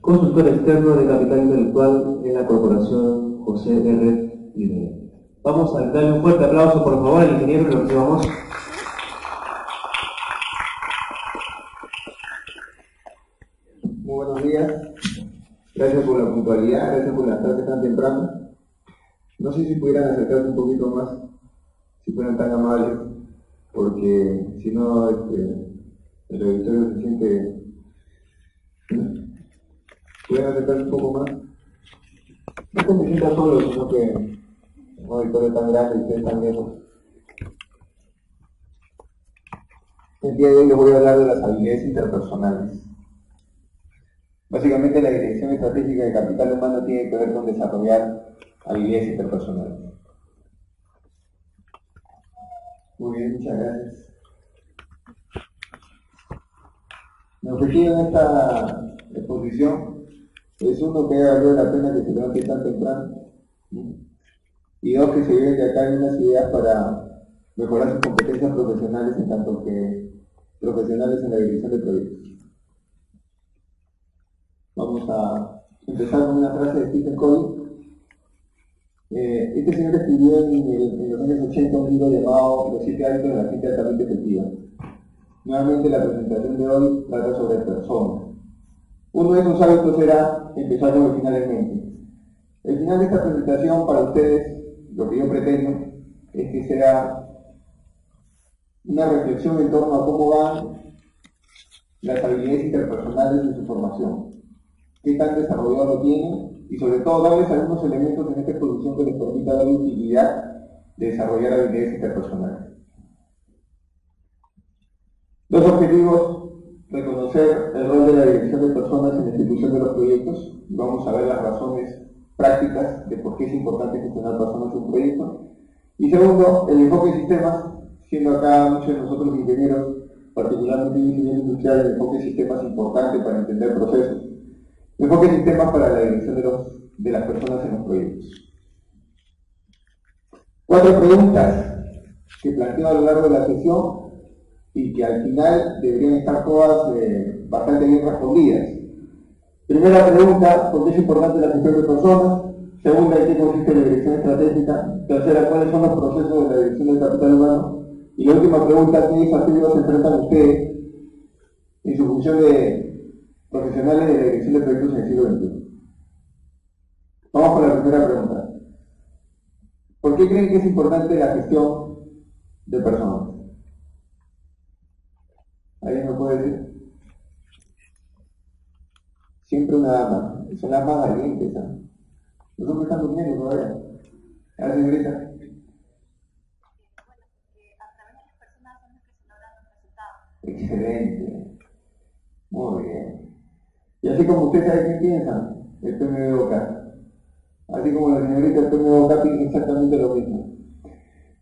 consultor externo de capital intelectual en la corporación José R. Rivera. Vamos a darle un fuerte aplauso, por favor, al ingeniero y lo recibamos. Muy buenos días, gracias por la puntualidad, gracias por las clases tan temprano. No sé si pudieran acercarse un poquito más, si fueran tan amables, porque si no, el auditorio se siente... ¿Pueden acercarse un poco más? No que me sienta solo, sino que un auditorio tan grande y ustedes tan lejos. El día de hoy les voy a hablar de las habilidades interpersonales. Básicamente la dirección estratégica de capital humano tiene que ver con desarrollar habilidades interpersonales. Muy bien, muchas gracias. Mi objetivo en esta exposición es uno, que haya valido la pena que se levante tan temprano, y dos, que se lleven de acá unas ideas para mejorar sus competencias profesionales en tanto que profesionales en la dirección de proyectos. Vamos a empezar con una frase de Stephen Covey. Este señor escribió en los años 80 un libro llamado Los 7 hábitos de la gente altamente efectiva. Nuevamente la presentación de hoy trata sobre personas. Uno de esos hábitos era empezar con el final en mente. El final de esta presentación para ustedes, lo que yo pretendo, es que sea una reflexión en torno a cómo van las habilidades interpersonales de su formación, qué tan desarrollado lo tienen, y sobre todo darles algunos elementos en esta exposición que les permita darle utilidad de desarrollar habilidades interpersonales. Dos objetivos: reconocer el rol de la dirección de personas en la ejecución de los proyectos. Vamos a ver las razones prácticas de por qué es importante gestionar personas en un proyecto. Y segundo, el enfoque de sistemas, siendo acá muchos de nosotros ingenieros, particularmente ingenieros industriales, el enfoque de sistemas es importante para entender procesos. El enfoque de sistemas para la dirección de las personas en los proyectos. 4 preguntas que planteo a lo largo de la sesión y que al final deberían estar todas bastante bien respondidas. Primera pregunta: ¿por qué es importante la gestión de personas? Segunda: ¿en qué consiste la dirección estratégica? Tercera: ¿cuáles son los procesos de la dirección del capital humano? Y la última pregunta: ¿qué desafíos se enfrentan ustedes en su función de profesionales de la dirección de proyectos en el siglo XXI? Vamos con la primera pregunta. ¿Por qué creen que es importante la gestión de personas? ¿Alguien me puede decir? Siempre una dama. Son las más valientes, ¿eh? Los hombres están durmiendo todavía. A ver, señorita. A través de las personas son las que se logran los resultados. Excelente. Muy bien. Y así como usted sabe qué piensa, el PMBOK. Así como la señorita, el PMBOK piensa exactamente lo mismo.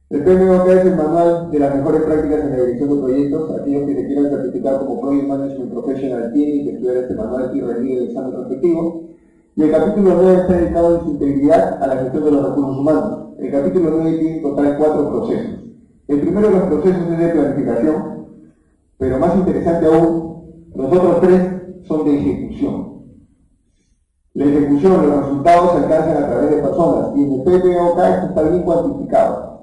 El PMBOK es el manual de las mejores prácticas en la dirección de proyectos. Aquellos que se quieran certificar como Project Management Professional tienen que estudiar este manual y rendir el examen respectivo. Y el capítulo 9 está dedicado en su integridad a la gestión de los recursos humanos. El capítulo 9 tiene en total 4 procesos. El primero de los procesos es de planificación, pero más interesante aún, los otros 3 son de ejecución. La ejecución, los resultados se alcanzan a través de personas, y en el PMBOK esto está bien cuantificado.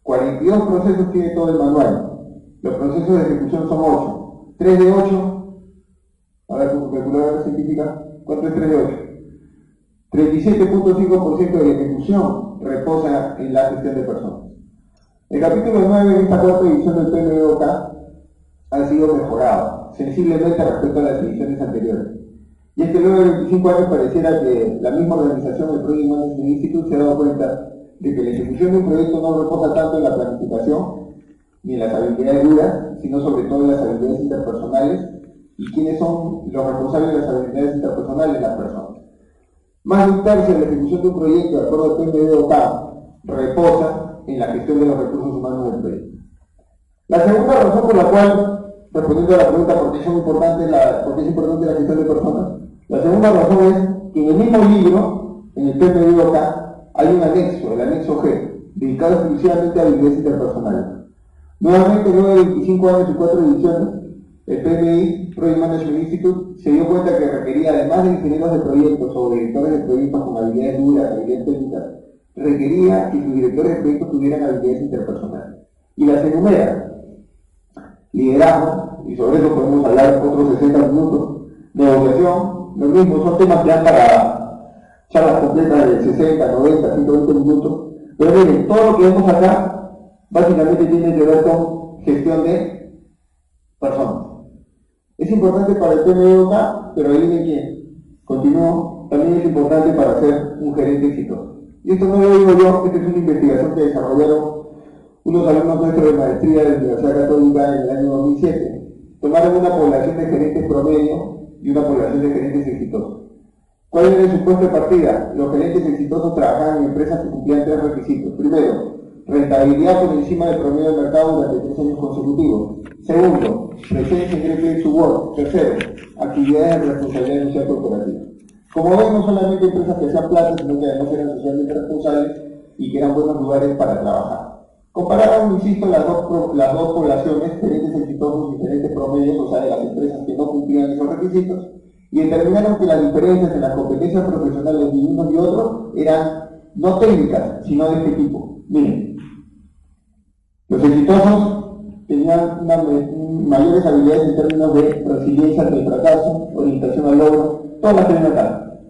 42 procesos tiene todo el manual. Los procesos de ejecución son 8. 3 de 8, a ver, con su calculadora científica, ¿cuánto es 3 de 8? 37.5% de la ejecución reposa en la gestión de personas. El capítulo 9 de esta cuarta edición del PMBOK ha sido mejorado sensiblemente respecto a las ediciones anteriores. Y es que luego de 25 años pareciera que la misma organización, el Project Management Institute, se ha dado cuenta de que la ejecución de un proyecto no reposa tanto en la planificación ni en las habilidades duras, sino sobre todo en las habilidades interpersonales. ¿Y quiénes son los responsables de las habilidades interpersonales? Las personas. Más de un tercio de la ejecución de un proyecto, de acuerdo al PMBOK, reposa en la gestión de los recursos humanos del proyecto. La segunda razón por la cual, respondiendo a la pregunta por qué es importante la gestión de personas, la segunda razón es que en el mismo libro, en el PMBOK, hay un anexo, el anexo G, dedicado exclusivamente a habilidades interpersonales. Nuevamente, luego de 25 años y 4 ediciones, el PMI, Project Management Institute, se dio cuenta que requería, además de ingenieros de proyectos o directores de proyectos con habilidades duras, habilidades técnicas, requería que sus directores de proyectos tuvieran habilidades interpersonales. Y las enumera: liderazgo, y sobre eso podemos hablar otros 60 minutos, negociación, lo mismo, son temas que dan para charlas completas de 60, 90, 120 minutos, pero miren, todo lo que vemos acá básicamente tiene que ver con gestión de personas. Es importante para el PMBOK, pero adivinen quién. Continúo, también es importante para ser un gerente exitoso. Y esto no lo digo yo, esta es una investigación que desarrollaron unos alumnos nuestros de maestría de la Universidad Católica en el año 2007. Tomaron una población de gerentes promedio y una población de gerentes exitosos. ¿Cuál era el supuesto de partida? Los gerentes exitosos trabajaban en empresas que cumplían 3 requisitos. Primero, rentabilidad por encima del promedio del mercado durante 3 años consecutivos. Segundo, presencia en Great Place to Work. Tercero, actividades de responsabilidad social corporativa. Como ven, no solamente empresas que hacían plata, sino que además eran socialmente responsables y que eran buenos lugares para trabajar. Compararon, insisto, las dos poblaciones, gerentes exitosos y gerentes promedios, o sea, de las empresas que no cumplían esos requisitos, y determinaron que las diferencias en las competencias profesionales de unos y otros eran no técnicas, sino de este tipo. Miren, los exitosos tenían mayores habilidades en términos de resiliencia ante el fracaso, orientación al logro, todas las tienen acá.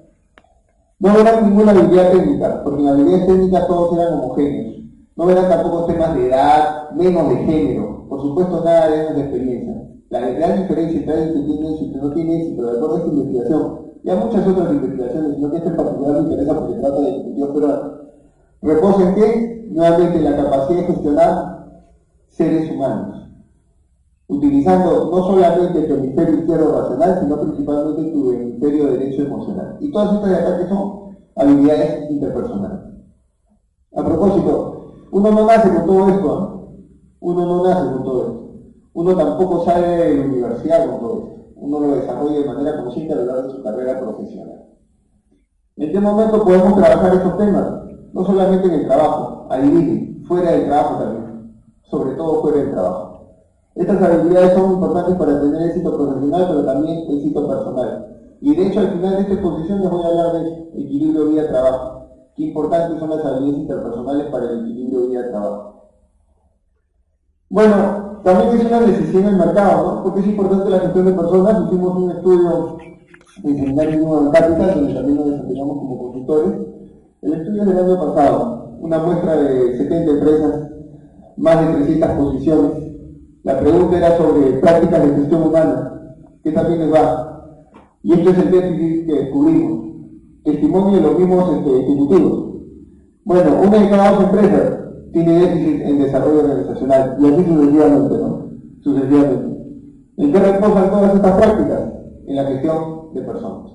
No verán ninguna habilidad técnica, porque en habilidades técnicas todos eran homogéneos. No verán tampoco temas de edad, menos de género, por supuesto nada de años de experiencia. La gran diferencia entre alguien que tiene éxito y que no tiene éxito, de acuerdo a esta investigación, y a muchas otras investigaciones, sino que esta en particular me interesa porque trata de ejecutivos peruanos, reposa en que, nuevamente, la capacidad de gestionar seres humanos, utilizando no solamente tu hemisferio izquierdo racional, sino principalmente tu hemisferio derecho emocional. Y todas estas de acá que son habilidades interpersonales. A propósito, uno no nace con todo esto, ¿no? Uno no nace con todo esto. Uno tampoco sale de la universidad con todo esto. Uno lo desarrolla de manera consciente a lo largo de su carrera profesional. ¿En qué momento podemos trabajar estos temas? No solamente en el trabajo, adivinen, fuera del trabajo también. Sobre todo fuera del trabajo. Estas habilidades son importantes para tener éxito profesional, pero también éxito personal. Y de hecho, al final de esta exposición les voy a hablar de equilibrio vida-trabajo. Qué importantes son las habilidades interpersonales para el equilibrio vida-trabajo. Bueno, también es una decisión del mercado, ¿no? Porque es importante la gestión de personas. Hicimos un estudio en Seminario Human Capital, donde también nos desempeñamos como consultores. El estudio es del año pasado, una muestra de 70 empresas, más de 300 posiciones. La pregunta era sobre prácticas de gestión humana, ¿qué también les va? Y esto es el déficit que descubrimos. Testimonio de los mismos ejecutivos. Bueno, una de cada 2 empresas tiene déficit en desarrollo organizacional, y así sucesivamente, ¿no? Sucesivamente. ¿En qué reposan todas estas prácticas? En la gestión de personas.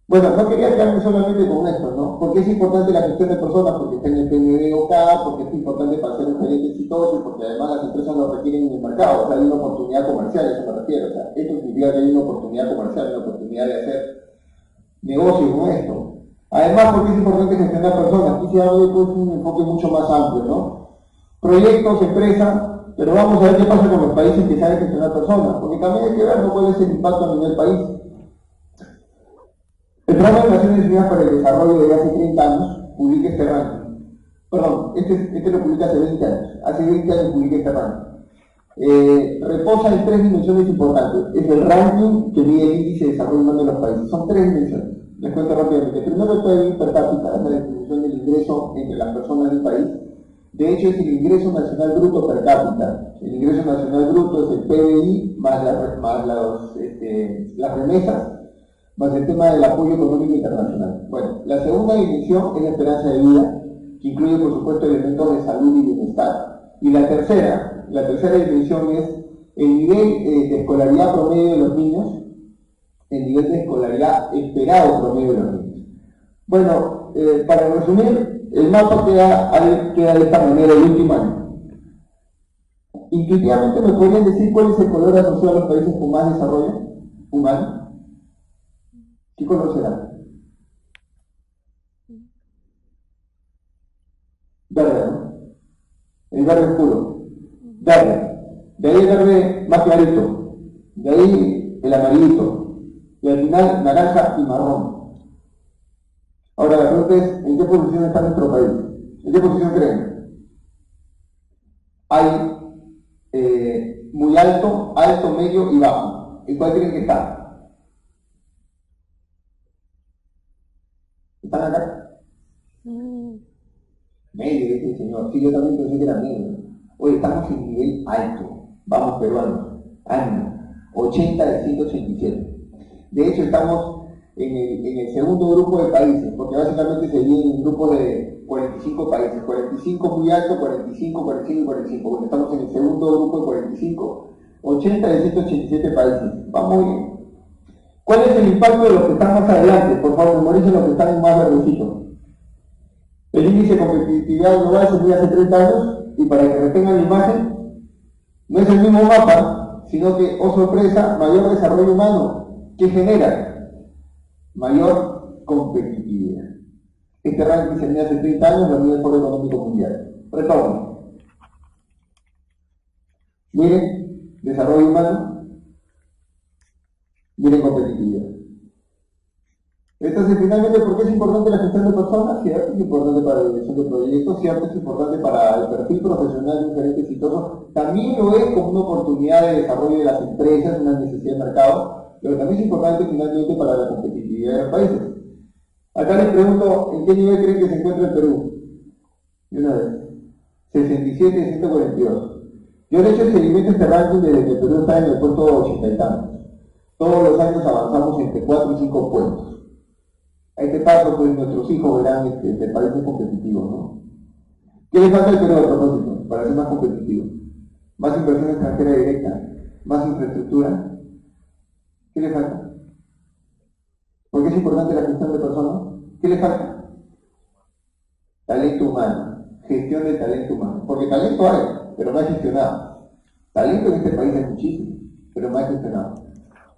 Bueno, no quería quedarme solamente con esto, ¿no? Porque es importante la gestión de personas, porque está en el PMBOK, porque es importante para ser un gerente exitoso y porque además las empresas lo requieren en el mercado. O sea, hay una oportunidad comercial, a eso me refiero. O sea, esto significa que hay una oportunidad comercial, una oportunidad de hacer negocio con esto. Además, porque es importante gestionar personas. Aquí se habla de un enfoque mucho más amplio, ¿no? Proyectos, empresas, pero vamos a ver qué pasa con los países que saben gestionar personas, porque también hay que ver cuál es el impacto a nivel país. El Programa de Naciones Unidas para el Desarrollo de hace 30 años publica este ranking. Perdón, este lo publica hace 20 años. Hace 20 años publica este ranking. Reposa en 3 dimensiones importantes. Es el ranking que mide el índice de desarrollo humano de los países. Son 3 dimensiones. Les cuento rápidamente. Primero el PIB per cápita, es la distribución del ingreso entre las personas del país. De hecho, es el ingreso nacional bruto per cápita. El ingreso nacional bruto es el PBI más las remesas, más el tema del apoyo económico internacional. Bueno, la segunda dimensión es la esperanza de vida, que incluye, por supuesto, elementos de salud y bienestar. Y la tercera dimensión es el nivel de escolaridad promedio de los niños, el nivel de escolaridad esperado promedio de los niños. Bueno, para resumir, el mapa queda de esta manera el último año. Intuitivamente me podrían decir cuál es el color asociado a los países con más desarrollo humano. ¿Qué color será? Verde, ¿no? El verde oscuro. Verde. De ahí el verde más clarito. de ahí el amarillito, y al final naranja y marrón. Ahora la pregunta es, ¿en qué posición está nuestro país? ¿En qué posición creen? Hay muy alto, alto, medio y bajo. ¿En cuál creen que está? ¿Están acá? Medio, dice el señor. Sí, yo también pensé que era medio. Oye, estamos en nivel alto. Vamos, peruanos. Ánimo. 80 de 187. De hecho, estamos en el segundo grupo de países, porque básicamente se divide en un grupo de 45 países. 45 muy alto, 45, 45 y 45. Bueno, estamos en el segundo grupo de 45. 80 de 187 países. Vamos bien. ¿Cuál es el impacto de los que están más adelante? Por favor, memoricen los que están más verdecitos. El índice de competitividad global se mide hace 30 años y para que retengan la imagen, no es el mismo mapa, sino que, oh sorpresa, mayor desarrollo humano. ¿Qué genera? Mayor competitividad. Este ranking se mide hace 30 años, lo mide el Foro Económico Mundial. Retorno. Miren, desarrollo humano, miren competitividad. Entonces, finalmente, ¿por qué es importante la gestión de personas? Cierto, es importante para la dirección de proyectos, cierto, es importante para el perfil profesional de un gerente exitoso, también lo es como una oportunidad de desarrollo de las empresas, una necesidad de mercado, pero también es importante finalmente para la competitividad de los países. Acá les pregunto, ¿en qué nivel creen que se encuentra el Perú? Y una vez, 67 de 142. Yo de hecho experimento este ranking desde que el Perú está en el puesto 80 y tantos. Todos los años avanzamos entre 4 y 5 puestos. A este paso, pues nuestros hijos verán este país es competitivo, ¿no? ¿Qué le falta al Perú a propósito para ser más competitivo? Más inversión extranjera directa, más infraestructura. ¿Qué le falta? ¿Por qué es importante la gestión de personas? ¿Qué le falta? Talento humano, gestión de talento humano. Porque talento hay, pero no hay gestionado. Talento en este país hay muchísimo, pero no hay gestionado.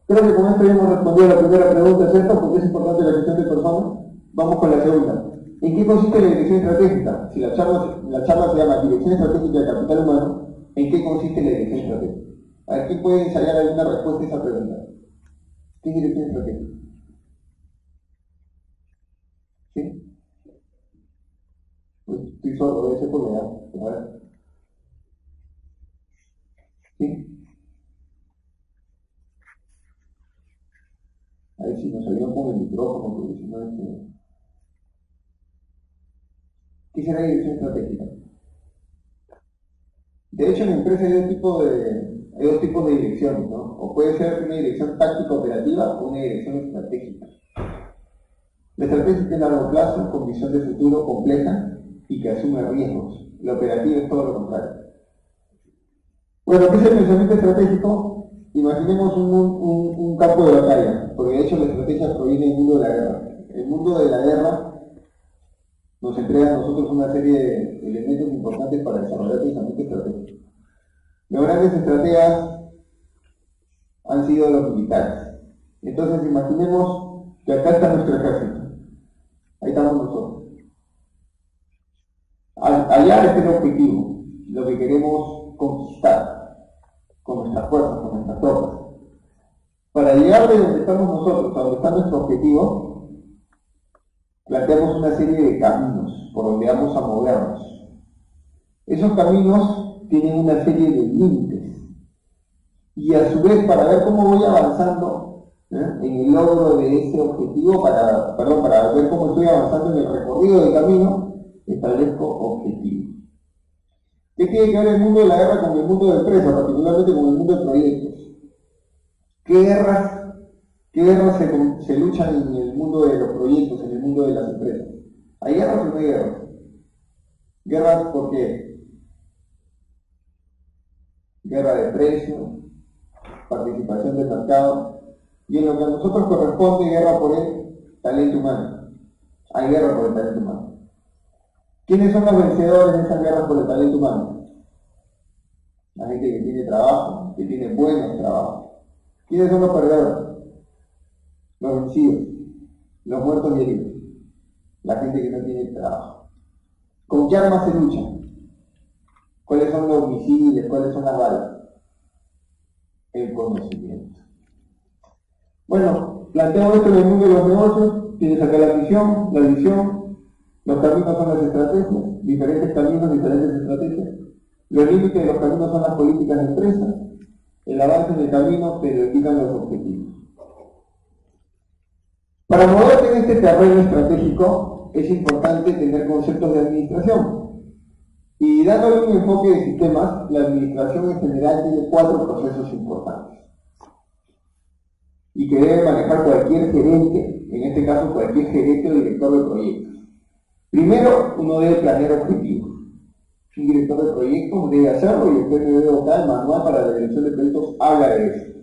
Creo que con esto ya hemos respondido a la primera pregunta, ¿cierto? ¿Por qué es importante la gestión de personas? Vamos con la segunda. ¿En qué consiste la dirección estratégica? Si la charla se llama Dirección Estratégica de Capital Humano, ¿en qué consiste la dirección estratégica? A ver, ¿quién puede ensayar alguna respuesta a esa pregunta? ¿Qué es dirección estratégica? ¿Sí? Pues estoy sordo, debe ser por la edad. A ver. ¿Sí? A ver si nos ayudan con el micrófono, porque si no ¿qué será dirección estratégica? De hecho, en la empresa hay dos tipos de direcciones, ¿no? O puede ser una dirección táctica operativa o una dirección estratégica. La estratégica es a largo plazo, con visión de futuro compleja y que asume riesgos. La operativa es todo lo contrario. Bueno, ¿qué es el pensamiento estratégico? Imaginemos un campo de batalla, porque de hecho la estrategia proviene del mundo de la guerra. El mundo de la guerra nos entrega a nosotros una serie de elementos importantes para desarrollar pensamiento estratégico. Los grandes estrategas han sido los militares. Entonces imaginemos que acá está nuestro ejército. Ahí estamos nosotros. Allá está el objetivo, lo que queremos conquistar con nuestras fuerzas, con nuestras tropas. Para llegar de donde estamos nosotros a donde está nuestro objetivo, planteamos una serie de caminos por donde vamos a movernos. Esos caminos tienen una serie de límites. Y a su vez, para ver cómo voy avanzando en el logro de ese objetivo, para ver cómo estoy avanzando en el recorrido del camino, establezco objetivos. ¿Qué tiene que ver el mundo de la guerra con el mundo de empresa, particularmente con el mundo de proyectos? ¿Qué guerras se luchan en el mundo de los proyectos, en el mundo de las empresas? ¿Hay guerras o no hay guerras? ¿Guerras por qué? Guerra de precios, participación del mercado, y en lo que a nosotros corresponde, guerra por el talento humano. Hay guerra por el talento humano. ¿Quiénes son los vencedores de esas guerras por el talento humano? La gente que tiene trabajo, que tiene buenos trabajos. ¿Quiénes son los perdedores? Los vencidos, los muertos y heridos. La gente que no tiene trabajo. ¿Con qué armas se luchan? ¿Cuáles son los misiles? ¿Cuáles son las balas? El conocimiento. Bueno, planteo esto en el mundo de los negocios, tienes acá la visión, los caminos son las estrategias, diferentes caminos, diferentes estrategias. Los límites de los caminos son las políticas de empresa, el avance en el camino te lo indican los objetivos. Para moverte en este terreno estratégico es importante tener conceptos de administración. Y dándole un enfoque de sistemas, la administración en general tiene 4 procesos importantes y que debe manejar cualquier gerente, en este caso cualquier gerente o director de proyectos. Primero, uno debe planear objetivos. Un director de proyectos debe hacerlo y el PMBOK, el manual para la dirección de proyectos, habla de eso.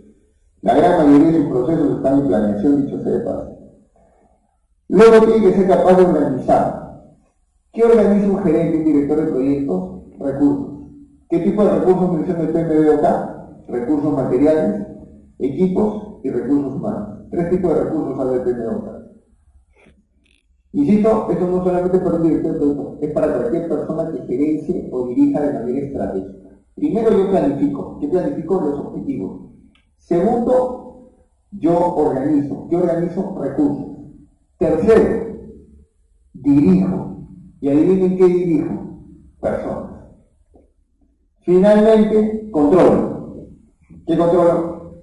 La gran mayoría de sus procesos están en planeación, dicho sea de paso. Luego tiene que ser capaz de organizar. ¿Qué organiza un gerente, un director de proyectos? Recursos. ¿Qué tipo de recursos menciona el PMBOK? Recursos materiales, equipos y recursos humanos. 3 tipos de recursos habla el PMBOK. Insisto, esto no solamente es para un director de proyectos, es para cualquier persona que gerencie o dirija de manera estratégica. Primero yo planifico. ¿Qué planifico? Los objetivos. Segundo, yo organizo. ¿Qué organizo? Recursos. Tercero, dirijo. Y adivinen qué dirijo. Personas. Finalmente, controlo. ¿Qué controlo?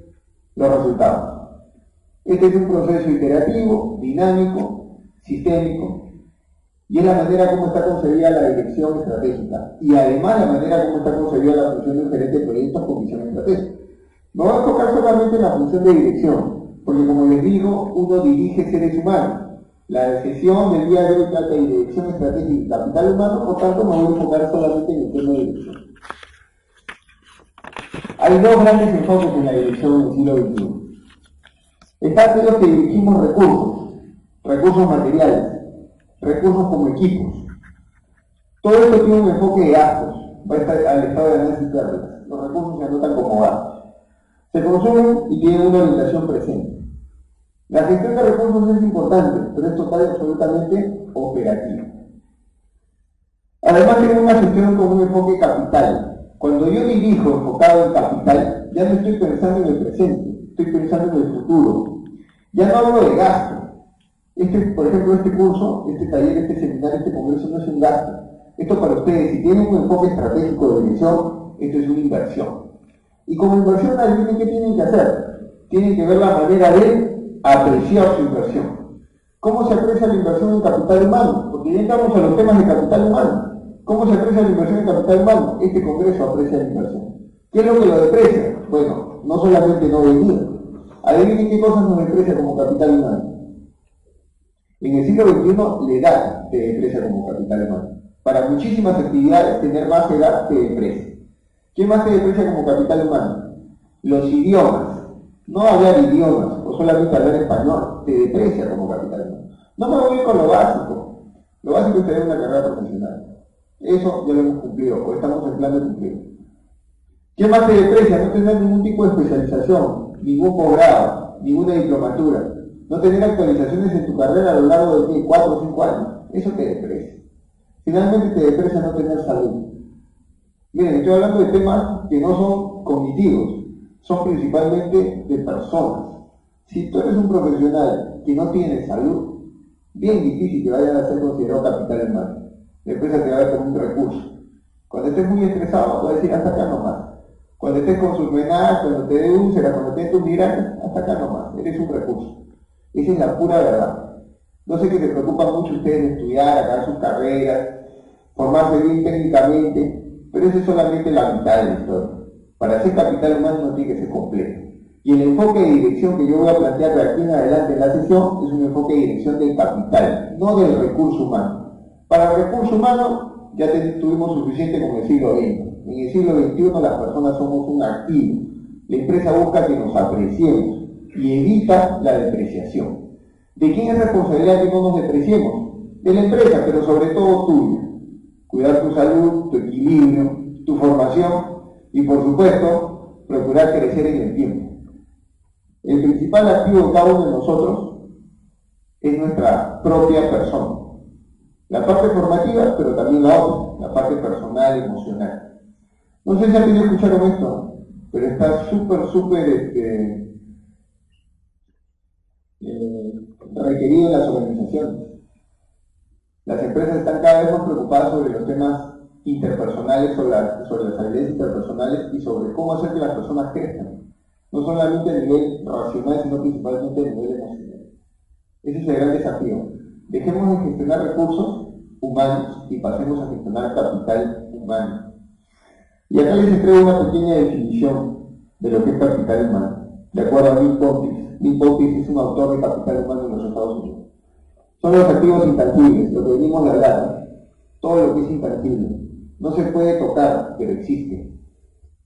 Los resultados. Este es un proceso iterativo, dinámico, sistémico, y es la manera como está concebida la dirección estratégica, y además la manera como está concebida la función de un gerente de proyectos con visión estratégica. No voy a enfocar solamente en la función de dirección, porque como les digo, uno dirige seres humanos. La sesión del día de hoy trata de dirección estratégica y capital humano, por tanto me voy a enfocar solamente en el tema de dirección. Hay 2 grandes enfoques en la dirección en el siglo XXI. Están aquellos que dirigimos recursos materiales, recursos como equipos. Todo esto tiene un enfoque de gastos, va a estar al estado de análisis de pérdidas. Los recursos se anotan como gastos. Se consumen y tienen una orientación presente. La gestión de recursos es importante, pero es total y absolutamente operativa. Además tiene una gestión con un enfoque capital. Cuando yo dirijo enfocado en capital, ya no estoy pensando en el presente, estoy pensando en el futuro. Ya no hablo de gasto. Por ejemplo, este curso, este taller, este seminario, este congreso no es un gasto. Esto para ustedes, si tienen un enfoque estratégico de dirección, esto es una inversión. Y como inversión, adivinen qué tienen que hacer. Tienen que ver la manera de apreciar su inversión. ¿Cómo se aprecia la inversión en capital humano? Porque ya entramos a los temas de capital humano. ¿Cómo se aprecia la inversión en capital humano? Este congreso aprecia la inversión. ¿Qué es lo que lo deprecia? Bueno, no solamente no venir. Adivinen qué cosas nos deprecia como capital humano. En el siglo XXI, la edad te deprecia como capital humano. Para muchísimas actividades, tener más edad te deprecia. ¿Qué más te deprecia como capital humano? Los idiomas. No hablar idiomas o solamente hablar español te deprecia como capital humano. No me voy con lo básico. Lo básico es tener una carrera profesional. Eso ya lo hemos cumplido, o estamos en plan de cumplir. ¿Qué más te deprecia? No tener ningún tipo de especialización, ningún posgrado, ninguna diplomatura. No tener actualizaciones en tu carrera a lo largo de 4 o 5 años. Eso te deprecia. Finalmente te deprecia no tener salud. Miren, estoy hablando de temas que no son cognitivos, son principalmente de personas. Si tú eres un profesional que no tiene salud, bien difícil que vaya a ser considerado capital humano. La empresa te va a ver como un recurso. Cuando estés muy estresado, vas a decir hasta acá nomás. Cuando estés con sus venadas, cuando te dé úlceras, cuando te dé tus migrañas, hasta acá nomás. Eres un recurso. Esa es la pura verdad. No sé que se preocupan mucho ustedes de estudiar, acabar sus carreras, formarse bien técnicamente, pero eso es solamente la mitad de la historia. Para ser capital humano no tiene que ser completo. Y el enfoque de dirección que yo voy a plantear de aquí en adelante en la sesión es un enfoque de dirección del capital, no del recurso humano. Para el recurso humano ya tuvimos suficiente con el siglo XX. En el siglo XXI las personas somos un activo. La empresa busca que nos apreciemos y evita la depreciación. ¿De quién es responsabilidad que no nos depreciemos? De la empresa, pero sobre todo tuya. Cuidar tu salud, tu equilibrio, tu formación y por supuesto, procurar crecer en el tiempo. El principal activo de cada uno de nosotros es nuestra propia persona. La parte formativa, pero también la otra, la parte personal, emocional. No sé si han tenido que escuchar con esto, pero está súper requerido en las organizaciones. Las empresas están cada vez más preocupadas sobre los temas interpersonales, sobre las habilidades interpersonales y sobre cómo hacer que las personas crezcan, no solamente a nivel racional, sino principalmente a nivel emocional. Ese es el gran desafío. Dejemos de gestionar recursos humanos y pasemos a gestionar capital humano. Y acá les traigo una pequeña definición de lo que es capital humano, de acuerdo a Bill Popis. Bill Popis es un autor de capital humano en los Estados Unidos. Son los activos intangibles, lo que venimos de hablar, todo lo que es intangible. No se puede tocar, pero existe.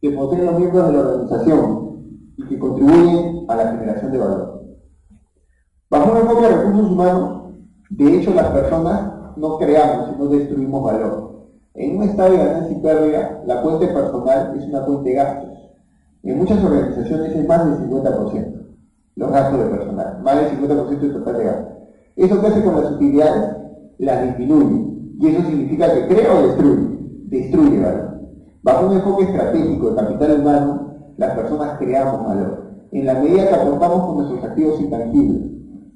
Que poseen los miembros de la organización y que contribuyen a la generación de valor. Bajo un enfoque de recursos humanos, de hecho las personas no creamos, sino destruimos valor. En un estado de ganancia y pérdida, la fuente personal es una fuente de gastos. En muchas organizaciones es más del 50% los gastos de personal, más del 50% del total de gastos. ¿Eso qué hace con las utilidades? Las disminuye. Y eso significa que crea o destruye. Destruye valor. Bajo un enfoque estratégico de capital humano, las personas creamos valor. En la medida que aportamos con nuestros activos intangibles.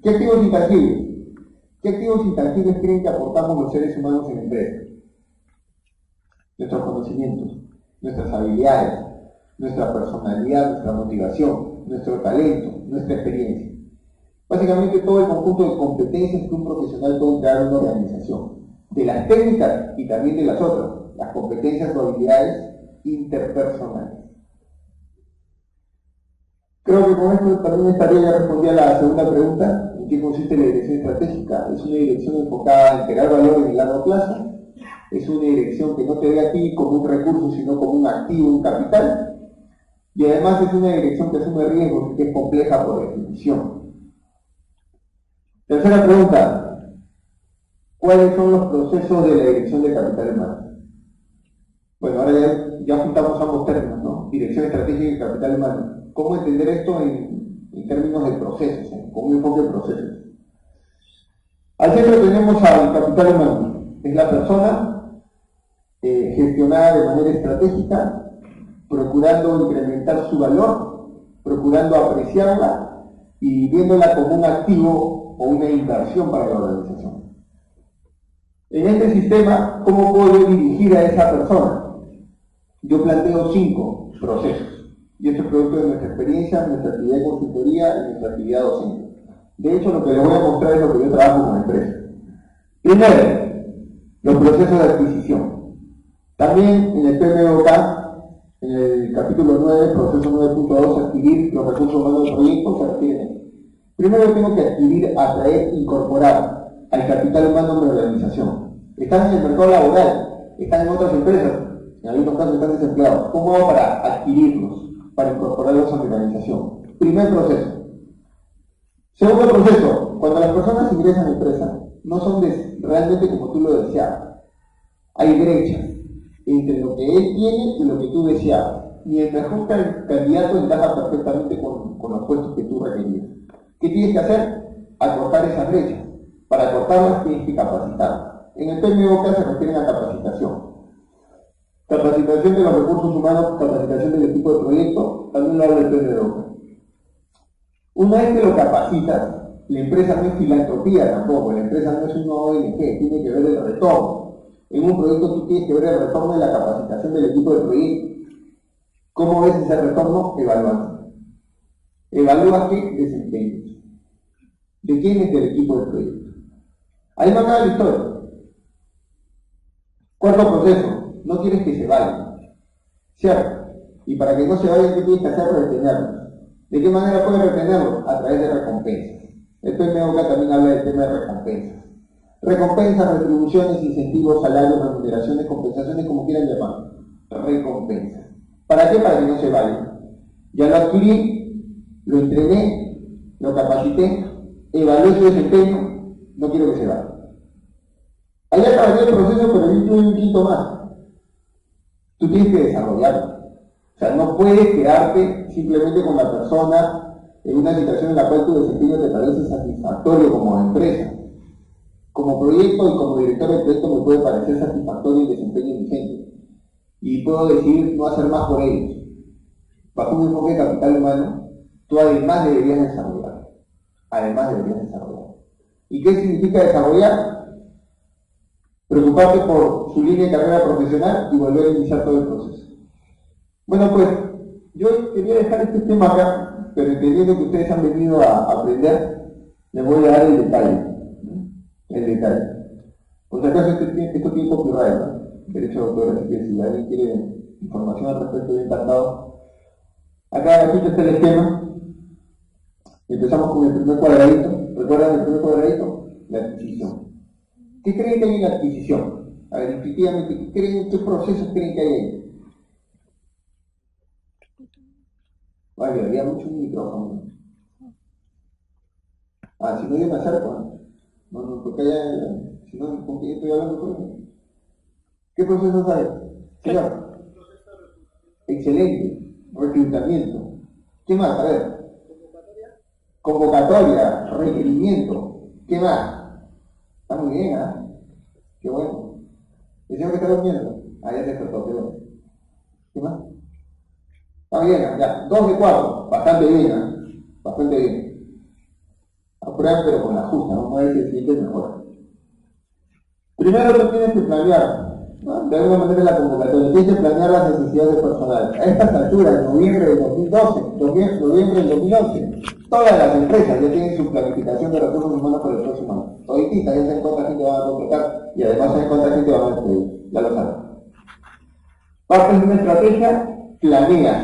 ¿Qué activos intangibles? ¿Qué activos intangibles creen que aportamos los seres humanos en la empresa? Nuestros conocimientos, nuestras habilidades, nuestra personalidad, nuestra motivación, nuestro talento, nuestra experiencia. Básicamente todo el conjunto de competencias que un profesional puede crear en una organización. De las técnicas y también de las otras, las competencias o habilidades interpersonales. Creo que con esto también estaría ya respondí a la segunda pregunta, ¿en qué consiste la dirección estratégica? Es una dirección enfocada en crear valor en el largo plazo, es una dirección que no te ve a ti como un recurso, sino como un activo, un capital, y además es una dirección que asume riesgos y que es compleja por definición. Tercera pregunta, ¿cuáles son los procesos de la dirección de capital humano? Bueno, ahora ya juntamos ambos términos, ¿no? Dirección estratégica y capital humano. ¿Cómo entender esto en términos de procesos, con un enfoque de procesos? Al centro tenemos al capital humano, es la persona gestionada de manera estratégica, procurando incrementar su valor, procurando apreciarla y viéndola como un activo o una inversión para la organización. En este sistema, ¿cómo puedo yo dirigir a esa persona? Yo planteo 5 procesos. Y esto es producto de nuestra experiencia, nuestra actividad de consultoría y nuestra actividad docente. De hecho, lo que les voy a mostrar es lo que yo trabajo con empresas. Primero, los procesos de adquisición. También en el PMBOK, en el capítulo 9, proceso 9.2, adquirir los recursos humanos del proyecto, se refiere. Primero tengo que adquirir, atraer, incorporar al capital humano de la organización. Están en el mercado laboral, están en otras empresas, en algunos casos están desempleados. ¿Cómo hago para adquirirlos, para incorporarlos a mi organización? Primer proceso. Segundo proceso, cuando las personas ingresan a la empresa, no son realmente como tú lo deseabas. Hay brechas entre lo que él tiene y lo que tú deseabas. Y el mejor candidato encaja perfectamente con los puestos que tú requerías. ¿Qué tienes que hacer? Acortar esas brechas. Para acortarlas tienes que capacitar. En el PMBOK se refiere a capacitación. Capacitación de los recursos humanos, capacitación del equipo de proyecto, también lo habla el PMBOK. Una vez que lo capacitas, la empresa no es filantropía tampoco, la empresa no es una ONG, tiene que ver el retorno. En un proyecto tú tienes que ver el retorno de la capacitación del equipo de proyecto. ¿Cómo ves ese retorno? Evaluando. ¿Evalúa qué? Desempeños. ¿De quién es del equipo de proyecto? Ahí no acaba la historia. Cuarto proceso, no quieres que se vayan. ¿Cierto? Y para que no se vayan, ¿qué tienes que hacer? Retenerlos. ¿De qué manera puedes retenerlos? A través de recompensas. El PMBOK también habla del tema de recompensas. Recompensas, retribuciones, incentivos, salarios, remuneraciones, compensaciones, como quieran llamar. Recompensas. ¿Para qué? Para que no se vayan. Ya lo adquirí, lo entrené, lo capacité, evalué su desempeño, no quiero que se vaya. Ahí acabé el proceso, pero yo tuve un quinto más. Tú tienes que desarrollarlo. O sea, no puedes quedarte simplemente con la persona en una situación en la cual tu desempeño te parece satisfactorio como empresa. Como proyecto y como director de proyecto me puede parecer satisfactorio el desempeño vigente. Y puedo decidir no hacer más por ellos. Bajo un enfoque de capital humano, tú además deberías desarrollar. Además deberías desarrollar. ¿Y qué significa desarrollar? Preocuparte por su línea de carrera profesional y volver a iniciar todo el proceso. Bueno, pues yo quería dejar este tema acá, pero entendiendo que ustedes han venido a aprender, les voy a dar el detalle. El detalle. Por si acaso esto tiene copyright, ¿no? Derecho de autor, así que si alguien quiere información al respecto, bien encantado. Acá aquí está el esquema. Empezamos con el primer cuadradito. ¿Recuerdan el primer cuadradito? La adquisición. ¿Qué creen que hay en la adquisición? A ver, intuitivamente, ¿qué procesos creen que hay ahí? Vale, había mucho un micrófono. Ah, si no yo me acerco, ¿no? No, porque allá, si no, ¿con quién estoy hablando por eso? ¿Qué procesos hay? Señor. Excelente. Reclutamiento. ¿Qué más? A ver. Convocatoria, requerimiento. ¿Qué más? Está muy bien, ¿ah? Qué bueno. ¿El señor que está durmiendo? Ah, ya se despertó, qué bueno. ¿Qué más? Está bien, ya. 2 de 4. Bastante bien, ¿ah? Bastante bien. Aprueban, pero con la justa, ¿no? Vamos a ver si el siguiente es mejor. Primero tú tienes que planear, ¿no? De alguna manera la convocatoria. Tienes que planear las necesidades personales. A estas alturas, en noviembre del 2012, noviembre del 2011, todas las empresas ya tienen su planificación de recursos humanos para el próximo año. Todititas, ya saben cuánta gente van a contratar y además saben cuánta gente van a despedir. Ya lo saben. Partes de una estrategia, planeas.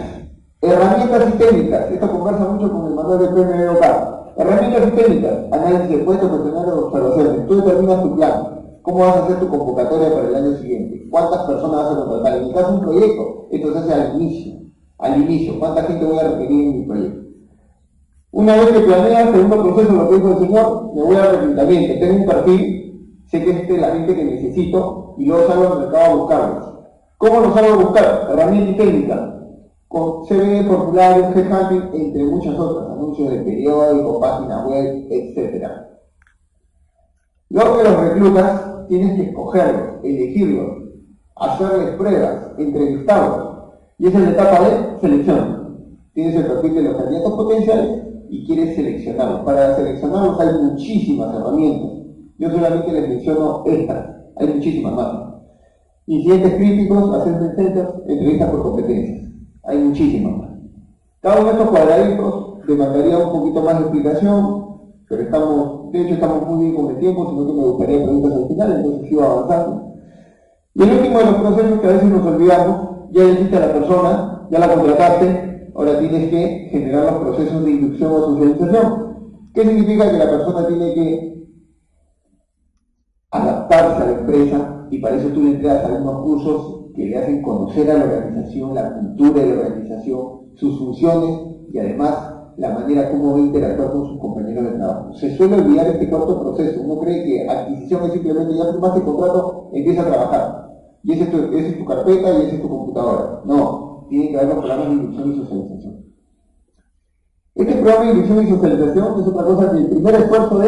Herramientas y técnicas. Esto conversa mucho con el manual de PMBOK. Herramientas y técnicas. Análisis de puestos, cuestionarios de observaciones. Tú determinas tu plan. ¿Cómo vas a hacer tu convocatoria para el año siguiente? ¿Cuántas personas vas a contratar? En mi caso, un proyecto. Esto se hace al inicio. Al inicio. ¿Cuánta gente voy a requerir en mi proyecto? Una vez que planeas, segundo proceso, lo que dijo el señor, me voy al reclutamiento. Tengo un perfil, sé que esta es la gente que necesito y luego salgo al mercado a buscarlos. ¿Cómo los salgo a buscar? Herramienta y técnica. Con CV, formularios, headhunting, entre muchas otras, anuncios de periódicos, páginas web, etc. Luego que los reclutas, tienes que escogerlos, elegirlos, hacerles pruebas, entrevistarlos. Y esa es la etapa de selección. Tienes el perfil de los candidatos potenciales y quieres seleccionarlos. Para seleccionarlos hay muchísimas herramientas. Yo solamente les menciono estas, hay muchísimas más. Incidentes críticos, assessment centers, entrevistas por competencias. Hay muchísimas más. Cada uno de estos cuadraditos demandaría un poquito más de explicación, pero estamos muy bien con el tiempo, sino que me gustaría preguntas al final, entonces sigo avanzando. Y el último de los procesos que a veces nos olvidamos, ya elegiste a la persona, ya la contrataste, ahora tienes que generar los procesos de inducción o socialización. ¿Qué significa? Que la persona tiene que adaptarse a la empresa y para eso tú le entregas algunos cursos que le hacen conocer a la organización, la cultura de la organización, sus funciones y además la manera como va a interactuar con sus compañeros de trabajo. Se suele olvidar este cuarto proceso. Uno cree que adquisición es simplemente ya firmaste el contrato, empieza a trabajar. Y esa es tu carpeta y esa es tu computadora. No, tiene que haber los programas de inducción y socialización. Este programa de inducción y socialización es otra cosa que el primer esfuerzo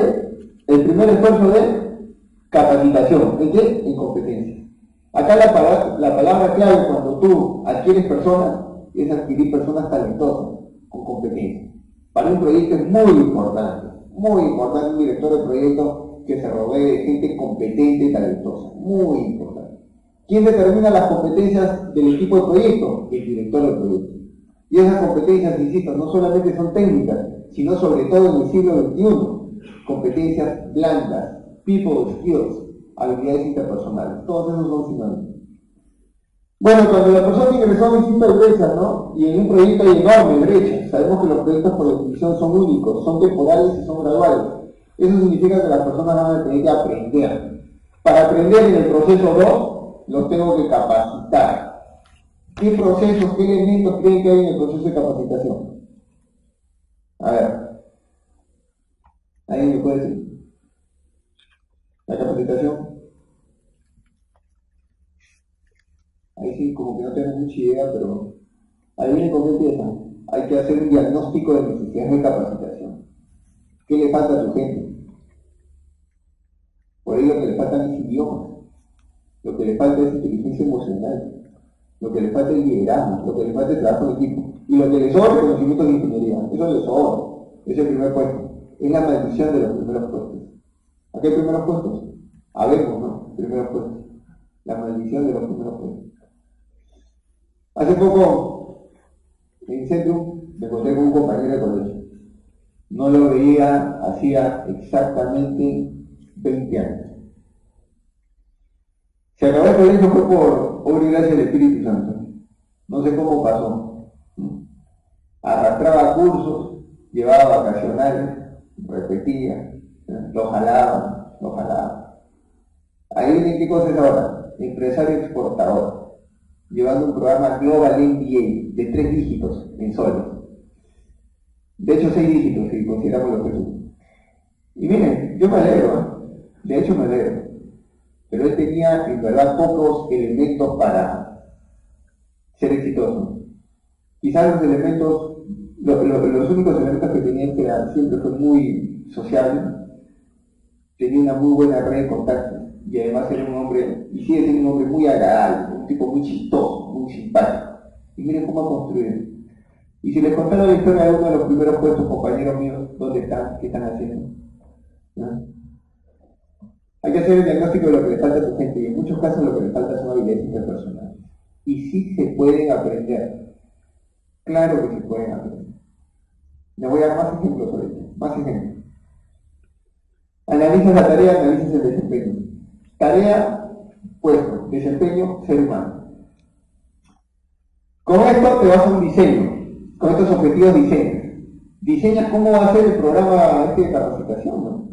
de capacitación. ¿En qué? En competencias. Acá la palabra clave cuando tú adquieres personas es adquirir personas talentosas, con competencia. Para un proyecto es muy importante un director de proyecto que se rodee de gente competente y talentosa, muy importante. ¿Quién determina las competencias del equipo de proyecto? El director del proyecto. Y esas competencias, insisto, no solamente son técnicas, sino sobre todo en el siglo XXI, competencias blandas, people skills, habilidades interpersonales, todos esos son sinónimos. Bueno, cuando la persona ingresó a distintas brechas, ¿no? Y en un proyecto hay enormes brechas. Sabemos que los proyectos por definición son únicos, son temporales y son graduales. Eso significa que las personas van a tener que aprender. Para aprender en el proceso 2, los tengo que capacitar. ¿Qué procesos, qué elementos creen que hay en el proceso de capacitación? A ver. ¿Alguien me puede decir? La capacitación. Ahí sí, como que no tengo mucha idea, pero ahí viene con qué empieza. Hay que hacer un diagnóstico de necesidades de capacitación. ¿Qué le falta a tu gente? Por ello lo que le faltan es idiomas. Lo que le falta es inteligencia emocional. Lo que le falta es liderazgo. Lo que le falta es trabajo en equipo. Y lo que le sobra es conocimientos de ingeniería. Eso le sobra. Ese es el primer puesto. Es la maldición de los primeros puestos. ¿A qué primeros puestos? Habemos, ¿no? Primeros puestos. La maldición de los primeros puestos. Hace poco, en Centrum, me encontré con un compañero de colegio. No lo veía hacía exactamente 20 años. Se acabó el colegio fue por obra y gracia del Espíritu Santo. No sé cómo pasó. Arrastraba cursos, llevaba vacacionales, repetía, lo jalaba, lo jalaba. Ahí viene qué cosa es ahora, empresario exportador, llevando un programa Global MBA de 3 dígitos en soles. De hecho 6 dígitos si consideramos los pesos. Y miren, yo me alegro, de hecho me alegro. Pero él tenía en verdad pocos elementos para ser exitoso. Quizás los elementos, los únicos elementos que tenía era siempre fue muy sociable, tenía una muy buena red de contactos y además era un hombre, y sigue siendo un hombre muy agradable, un tipo muy chistoso, muy simpático. Y miren cómo ha construido. Y si les contara la historia de uno de los primeros puestos, compañeros míos, ¿dónde están? ¿Qué están haciendo? ¿No? Hay que hacer el diagnóstico de lo que le falta a tu gente y en muchos casos lo que le falta son habilidades interpersonales. Y sí se pueden aprender. Claro que se pueden aprender. Les voy a dar más ejemplos sobre esto. Más ejemplos. Analizas la tarea, analizas el desempeño. Tarea, puesto, desempeño, ser humano. Con esto te vas a un diseño. Con estos objetivos diseñas. Diseñas cómo va a ser el programa de capacitación, ¿no?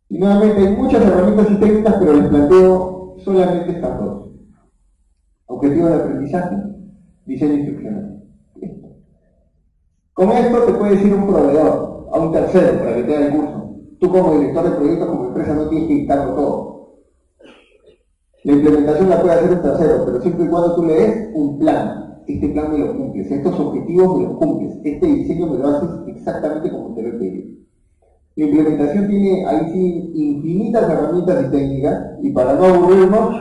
Y nuevamente hay muchas herramientas y técnicas, pero les planteo solamente estas dos. Objetivo de aprendizaje, diseño instruccional. Con esto te puede decir un proveedor, a un tercero, para que te haga el curso. Tú como director de proyectos, como empresa, no tienes que dictarlo todo. La implementación la puede hacer un tercero, pero siempre y cuando tú le des un plan. Este plan me lo cumples, estos objetivos me los cumples, este diseño me lo haces exactamente como te lo he pedido. La implementación tiene ahí sí infinitas herramientas y técnicas, y para no aburrirnos,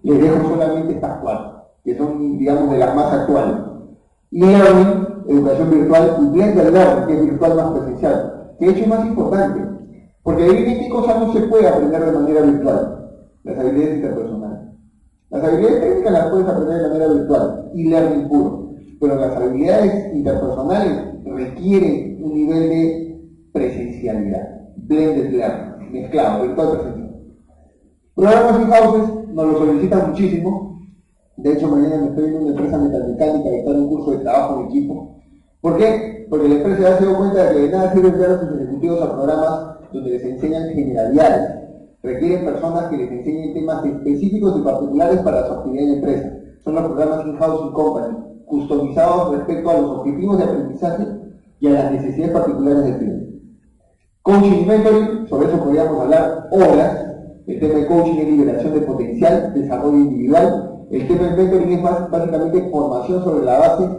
les dejo solamente estas 4, que son, digamos, de las más actuales. E-learning, educación virtual, y blended learning, que es virtual más presencial, que de hecho es más importante, porque ahí viene qué cosa no se puede aprender de manera virtual, las habilidades interpersonales. Las habilidades técnicas las puedes aprender de manera virtual, e-learning puro, pero las habilidades interpersonales requieren un nivel de presencialidad, blended learning, mezclado, virtual presencial. Programas in-houses nos lo solicitan muchísimo. De hecho, mañana me estoy en una empresa metalmecánica que está en un curso de trabajo en equipo. ¿Por qué? Porque la empresa ya se dio cuenta de que de nada sirve enviar a sus ejecutivos a programas donde les enseñan generalidades. Requieren personas que les enseñen temas específicos y particulares para su actividad en la empresa. Son los programas in-house y company, customizados respecto a los objetivos de aprendizaje y a las necesidades particulares del cliente. Coaching y mentoring, sobre eso podríamos hablar horas. El tema de coaching es liberación de potencial, desarrollo individual. El tema del mentoring es básicamente formación sobre la base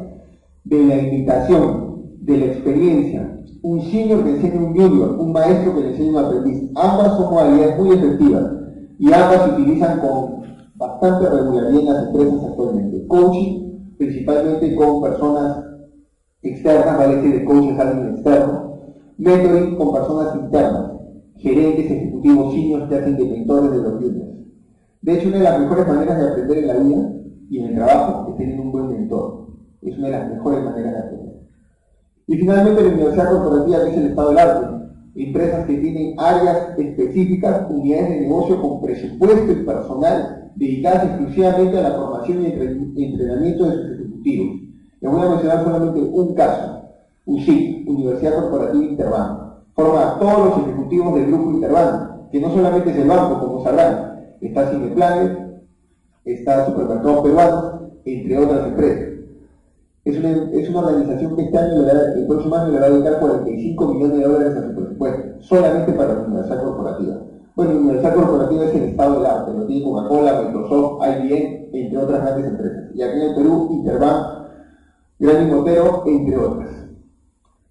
de la imitación, de la experiencia. Un senior que enseña a un junior, un maestro que le enseña a un aprendiz. Ambas son modalidades muy efectivas y ambas se utilizan con bastante regularidad en las empresas actualmente. Coaching, principalmente con personas externas, vale decir, de coaching es alguien externo. Mentoring con personas internas, gerentes, ejecutivos, seniors que hacen de mentores de los juniors. De hecho, una de las mejores maneras de aprender en la vida y en el trabajo es tener un buen mentor. Es una de las mejores maneras de aprender. Y finalmente la universidad corporativa, que es el estado del arte. Empresas que tienen áreas específicas, unidades de negocio con presupuesto y personal dedicadas exclusivamente a la formación y entrenamiento de sus ejecutivos. Les voy a mencionar solamente un caso. UCIC, Universidad Corporativa Interbank. Forma a todos los ejecutivos del grupo Interbank, que no solamente es el banco, como sabrán. Está Cineplanet, está Supermercados Peruanos, entre otras empresas. Es una organización que este año, el próximo año, le va a dedicar 45 millones de dólares a su presupuesto, solamente para la Universidad Corporativa. Bueno, la Universidad Corporativa es el estado del arte, lo tiene Coca-Cola, Microsoft, IBM, entre otras grandes empresas. Y aquí en el Perú, Interbank, Gran Motero, entre otras.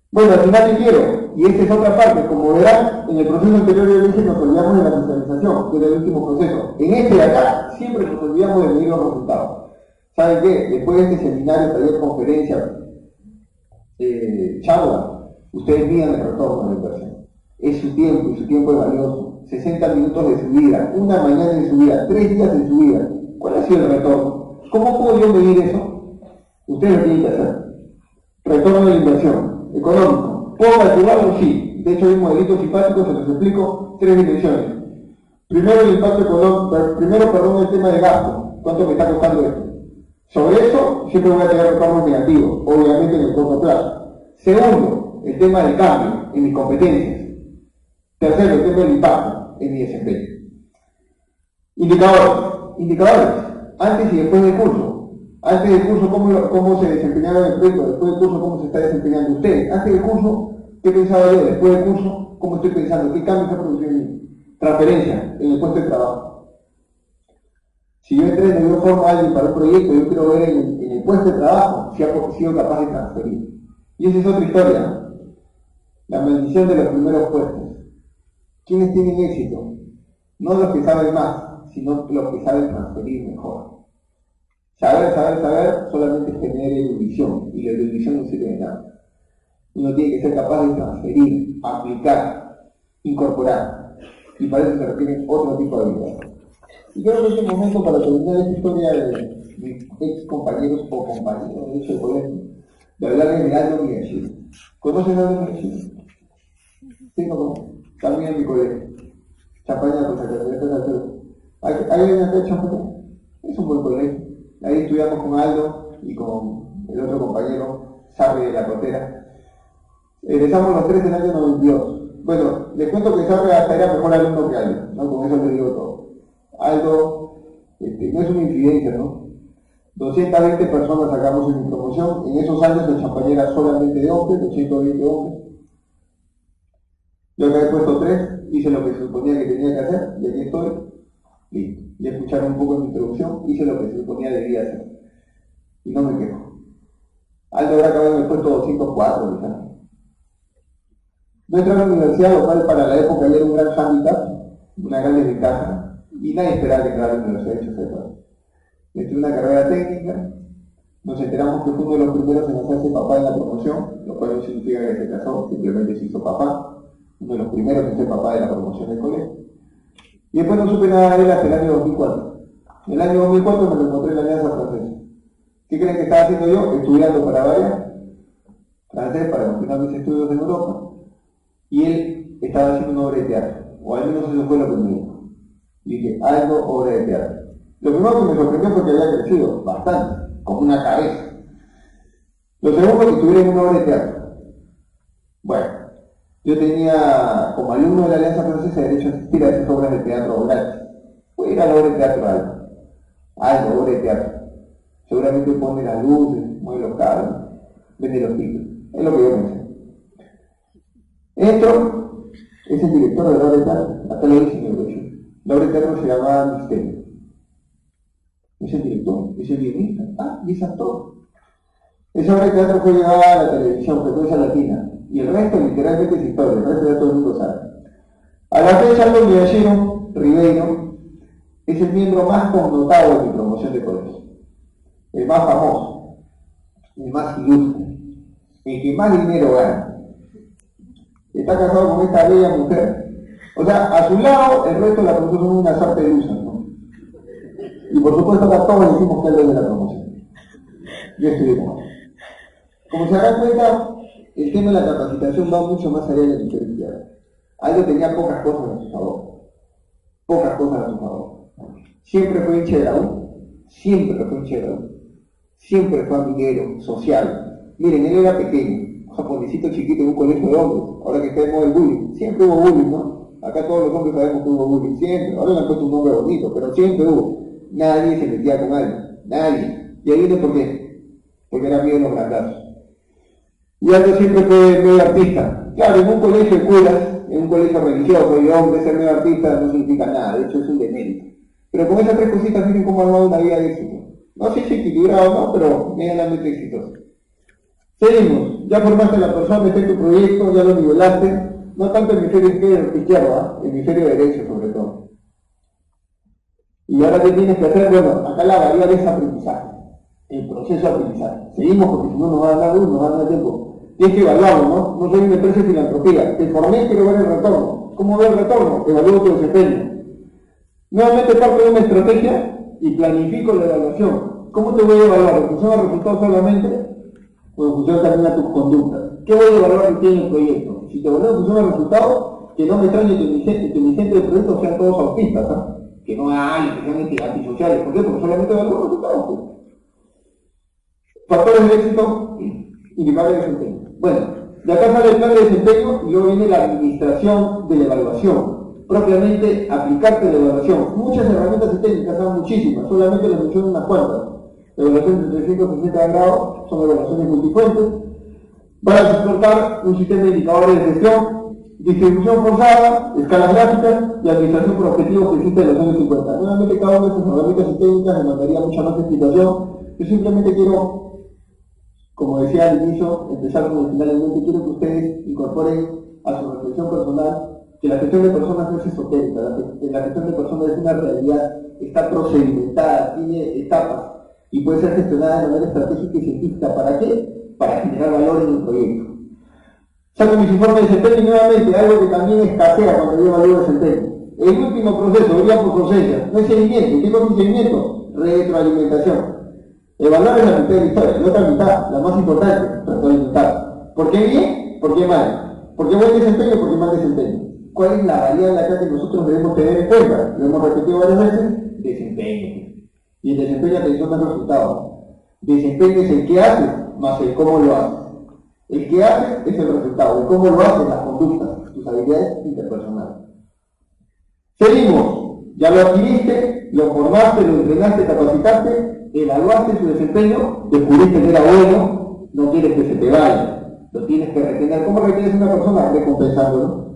Bueno, al final te quiero, y esta es otra parte, como verán, en el proceso anterior yo dije nos olvidamos de la visualización, que era el último proceso. En este de acá, siempre nos olvidamos de medir los resultados. ¿Saben qué? Después de este seminario, taller, conferencia, charla, ustedes midan el retorno de la inversión. Es su tiempo, y su tiempo es valioso. 60 minutos de su vida, una mañana en su vida, 3 días en su vida. ¿Cuál ha sido el retorno? ¿Cómo puedo yo medir eso? Ustedes lo tienen que hacer. Retorno de la inversión, económico. ¿Puedo calcularlo? Sí. De hecho hay un modelito simpático, se los explico, 3 dimensiones. Primero el impacto económico, primero el tema de gasto. ¿Cuánto me está costando esto? Sobre eso siempre voy a tener retornos negativos, obviamente en el corto plazo. Segundo, el tema del cambio en mis competencias. Tercero, el tema del impacto en mi desempeño. Indicadores. Antes y después del curso. Antes del curso, cómo se desempeñaba el proyecto. Después del curso, cómo se está desempeñando usted. Antes del curso, ¿qué pensaba yo? Después del curso, ¿cómo estoy pensando? ¿Qué cambio está produciendo en mí? Transferencia en el puesto de trabajo. Si yo entré de alguna forma a alguien para un proyecto, yo quiero ver en el puesto de trabajo si ha sido capaz de transferir. Y esa es otra historia, ¿no? La maldición de los primeros puestos. ¿Quiénes tienen éxito? No los que saben más, sino los que saben transferir mejor. Saber, solamente genera erudición, y la erudición no sirve de nada. Uno tiene que ser capaz de transferir, aplicar, incorporar, y para eso se requiere otro tipo de habilidades. Y creo que es el momento para terminar esta historia de mis ex compañeros o compañeros de hecho de colegio, de hablar de Aldo Miyashiro. ¿Conocen a Aldo Miyashiro? Sí, no, también en mi colegio. Champaña, pues acá, ¿hay una fecha? Es un buen colegio. Ahí estudiamos con Aldo y con el otro compañero, Sarri de la Cotera. Egresamos los 3 en el año 92. Bueno, les cuento que Sarri hasta era mejor alumno que Aldo, ¿no? Con eso les digo todo. Aldo, no es una incidencia, ¿no? 220 personas sacamos en mi promoción. En esos años el Champaña era solamente de hombres, 220 hombres. Yo acá he puesto 3, hice lo que se suponía que tenía que hacer, y aquí estoy. Listo. Y escucharon un poco en mi introducción, hice lo que se suponía debía hacer. Y no me quejo. Aldo habrá acabado en el puesto 204, quizás. No entré a la universidad, lo cual para la época ya era un gran hándicap, una gran desventaja, y nadie esperaba que entrara a la universidad, de hecho, sepa. Estudié una carrera técnica, nos enteramos que fue uno de los primeros en hacerse papá en la promoción, lo cual no significa que se casó, simplemente se hizo papá, uno de los primeros en ser papá de la promoción del colegio. Y después no supe nada de él hasta el año 2004. En el año 2004 me lo encontré en la Alianza Francesa. ¿Qué creen que estaba haciendo yo? Estudiando para Bahía, francés, para continuar mis estudios en Europa, y él estaba haciendo una obra de teatro, o al menos eso fue lo que me dijo. Y dije, algo, obra de teatro. Lo primero que me sorprendió fue que había crecido bastante, como una cabeza. Lo segundo, que estuviera en una obra de teatro. Bueno, yo tenía como alumno de la Alianza Francesa derecho a asistir a esas obras de teatro gratis. Voy a ir a la obra de teatro algo, obra de teatro. Seguramente pone las luces, mueve los cables, vende los tickets. Es lo que yo pensé. Esto es el director de la obra de teatro, hasta lo dice en el broche. La obra de teatro se llamaba Misterio. Es el director, es el guionista, y es actor. Esa obra de teatro fue llevada a la televisión, frecuencia latina, y el resto literalmente es historia, el resto ya todo el mundo sabe. A la fecha, Aldo Miyashiro Ribeiro es el miembro más connotado de mi promoción de colegio, el más famoso, el más ilustre, el que más dinero gana. Está casado con esta bella mujer. O sea, a su lado, el resto de la promoción son una suerte de luz, ¿no? Y por supuesto acá todos decimos que él es de la promoción. Yo estudié con él. Como se darán cuenta, el tema de la capacitación va mucho más allá de la diferenciada. Aldo tenía pocas cosas a su favor. Pocas cosas a su favor. Siempre fue hincha de la U. Siempre fue hincha de la U. Siempre fue amiguero, social. Miren, él era pequeño, un japonesito chiquito en un colegio de hombres. Ahora que está de moda el bullying. Siempre hubo bullying, ¿no? Acá todos los hombres sabemos que hubo bullying. Siempre. Ahora le han puesto un nombre bonito, pero siempre hubo. Nadie se metía con alguien. Nadie. ¿Y ahí viene por qué? Porque era amigo de los grandazos. Y Aldo siempre fue medio artista. Claro, en un colegio de curas, en un colegio religioso y de hombres, ser medio artista no significa nada, de hecho es un demérito. Pero con esas 3 cositas miren cómo ha dado una vida de éxito. No sé si equilibrado o no, pero medianamente exitoso. Seguimos, ya formaste la persona, está en tu proyecto, ya lo nivelaste, no tanto el hemisferio izquierdo, el hemisferio derecho sobre todo. Y ahora ¿qué tienes que hacer? Bueno, acá la variable es aprendizaje, el proceso de aprendizaje. Seguimos porque si no nos va a dar luz, nos va a dar tiempo. Tienes que evaluarlo, ¿no? No soy una empresa de filantropía. Te formé, quiero ver el retorno. ¿Cómo veo el retorno? Evalúo tu desempeño. Nuevamente parto de una estrategia y planifico la evaluación. ¿Cómo te voy a evaluar? ¿En función al resultado solamente? O en función también a tus conductas. ¿Qué voy a evaluar de ti en el proyecto? Si te evalúo en función al resultado, que no me extrañe que mis gente de proyecto sean todos autistas, ¿ah? Que no hay, que sean antisociales. ¿Por qué? Porque solamente evalúo resultados. Pues. Factores de éxito, indicadores de desempeño. Bueno, de acá sale el plan de desempeño y luego viene la administración de la evaluación. Propiamente aplicarte la evaluación. Muchas herramientas y técnicas, son muchísimas, solamente les menciono unas cuantas. Evaluaciones de 360 grados son evaluaciones multifuentes. Van a soportar un sistema de indicadores de gestión, distribución forzada, escalas gráficas y administración por objetivos que existe en los años 50. Nuevamente cada una de estas herramientas y técnicas demandaría mucha más explicación. Yo simplemente quiero, como decía al inicio, empezar con el final en mente, quiero que ustedes incorporen a su reflexión personal que la gestión de personas no es esotérica, la gestión de personas es una realidad, está procedimentada, tiene etapas y puede ser gestionada de manera estratégica y científica. ¿Para qué? Para generar valor en el proyecto. Saco mis informes de desempeño y nuevamente, algo que también escasea cuando yo evalúo desempeño. El último proceso, iría por conciencia, no es seguimiento. ¿Qué cosa es seguimiento? Retroalimentación. Evaluar es la mitad de la historia, la otra mitad, la más importante, retroalimentar. ¿Por qué bien? ¿Por qué mal? ¿Por qué buen desempeño? ¿Por qué mal desempeño? ¿Cuál es la variable acá que nosotros debemos tener en cuenta? Lo hemos repetido varias veces, desempeño. Y el desempeño, atención al resultado. Desempeño es el que haces, más el cómo lo haces. El que haces es el resultado, el cómo lo haces, las conductas, tus habilidades interpersonales. Seguimos, ya lo adquiriste, lo formaste, lo entrenaste, capacitaste, evaluaste su desempeño, descubriste que era bueno, no quieres que se te vaya, lo tienes que retener. ¿Cómo retienes a una persona? Recompensándolo.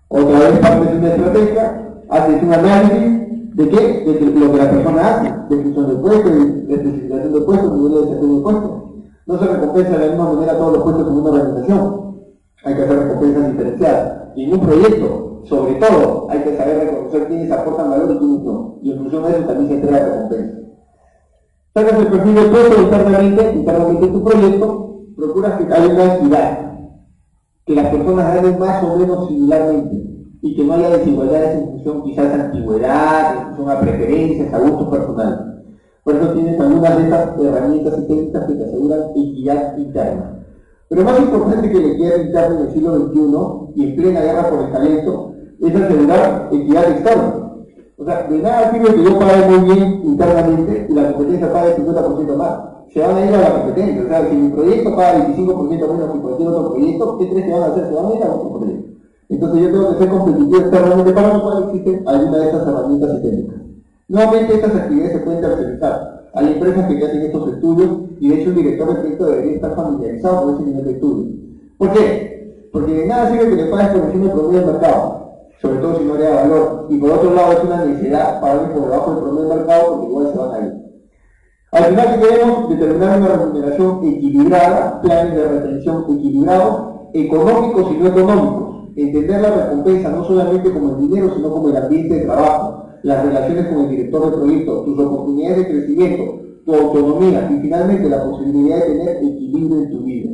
Otra vez partes de una estrategia, haces un análisis de qué, de lo que la persona hace, descripción del puesto, de especificación del puesto, nivel de desempeño del puesto. No se recompensa de la misma manera todos los puestos en una organización. Hay que hacer recompensas diferenciadas. Y en un proyecto, sobre todo, hay que saber reconocer quiénes aportan valor y quiénes no. Y en función de eso también se entrega recompensa. Sacas el perfil del puesto internamente en tu proyecto, procuras que haya una equidad, que las personas ganen más o menos similarmente y que no haya desigualdades en función quizás a antigüedad, en función a preferencias, a gustos personales. Por eso tienes algunas de estas herramientas y técnicas que te aseguran equidad interna. Pero más importante que la equidad interna en el siglo XXI y en plena guerra por el talento es asegurar equidad externa. O sea, de nada sirve que yo pague muy bien internamente y la competencia pague el 50% más. Se van a ir a la competencia. O sea, si mi proyecto paga 25% menos que cualquier otro proyecto, ¿qué crees que van a hacer? Se van a ir a otro proyecto. Entonces yo tengo que ser competitivo externamente, para lo cual existen algunas de estas herramientas y técnicas. Nuevamente estas actividades se pueden tercerizar. Hay empresas que hacen estos estudios y de hecho el director del proyecto debería estar familiarizado con ese nivel de estudio. ¿Por qué? Porque de nada sirve que le pagues por encima del promedio del mercado, sobre todo si no le da valor. Y por otro lado es una necesidad pagar por debajo del promedio del mercado porque igual se van a ir. Al final, que queremos determinar una remuneración equilibrada, planes de retención equilibrados, económicos y no económicos. Entender la recompensa no solamente como el dinero, sino como el ambiente de trabajo, las relaciones con el director del proyecto, tus oportunidades de crecimiento, tu autonomía y finalmente la posibilidad de tener equilibrio en tu vida.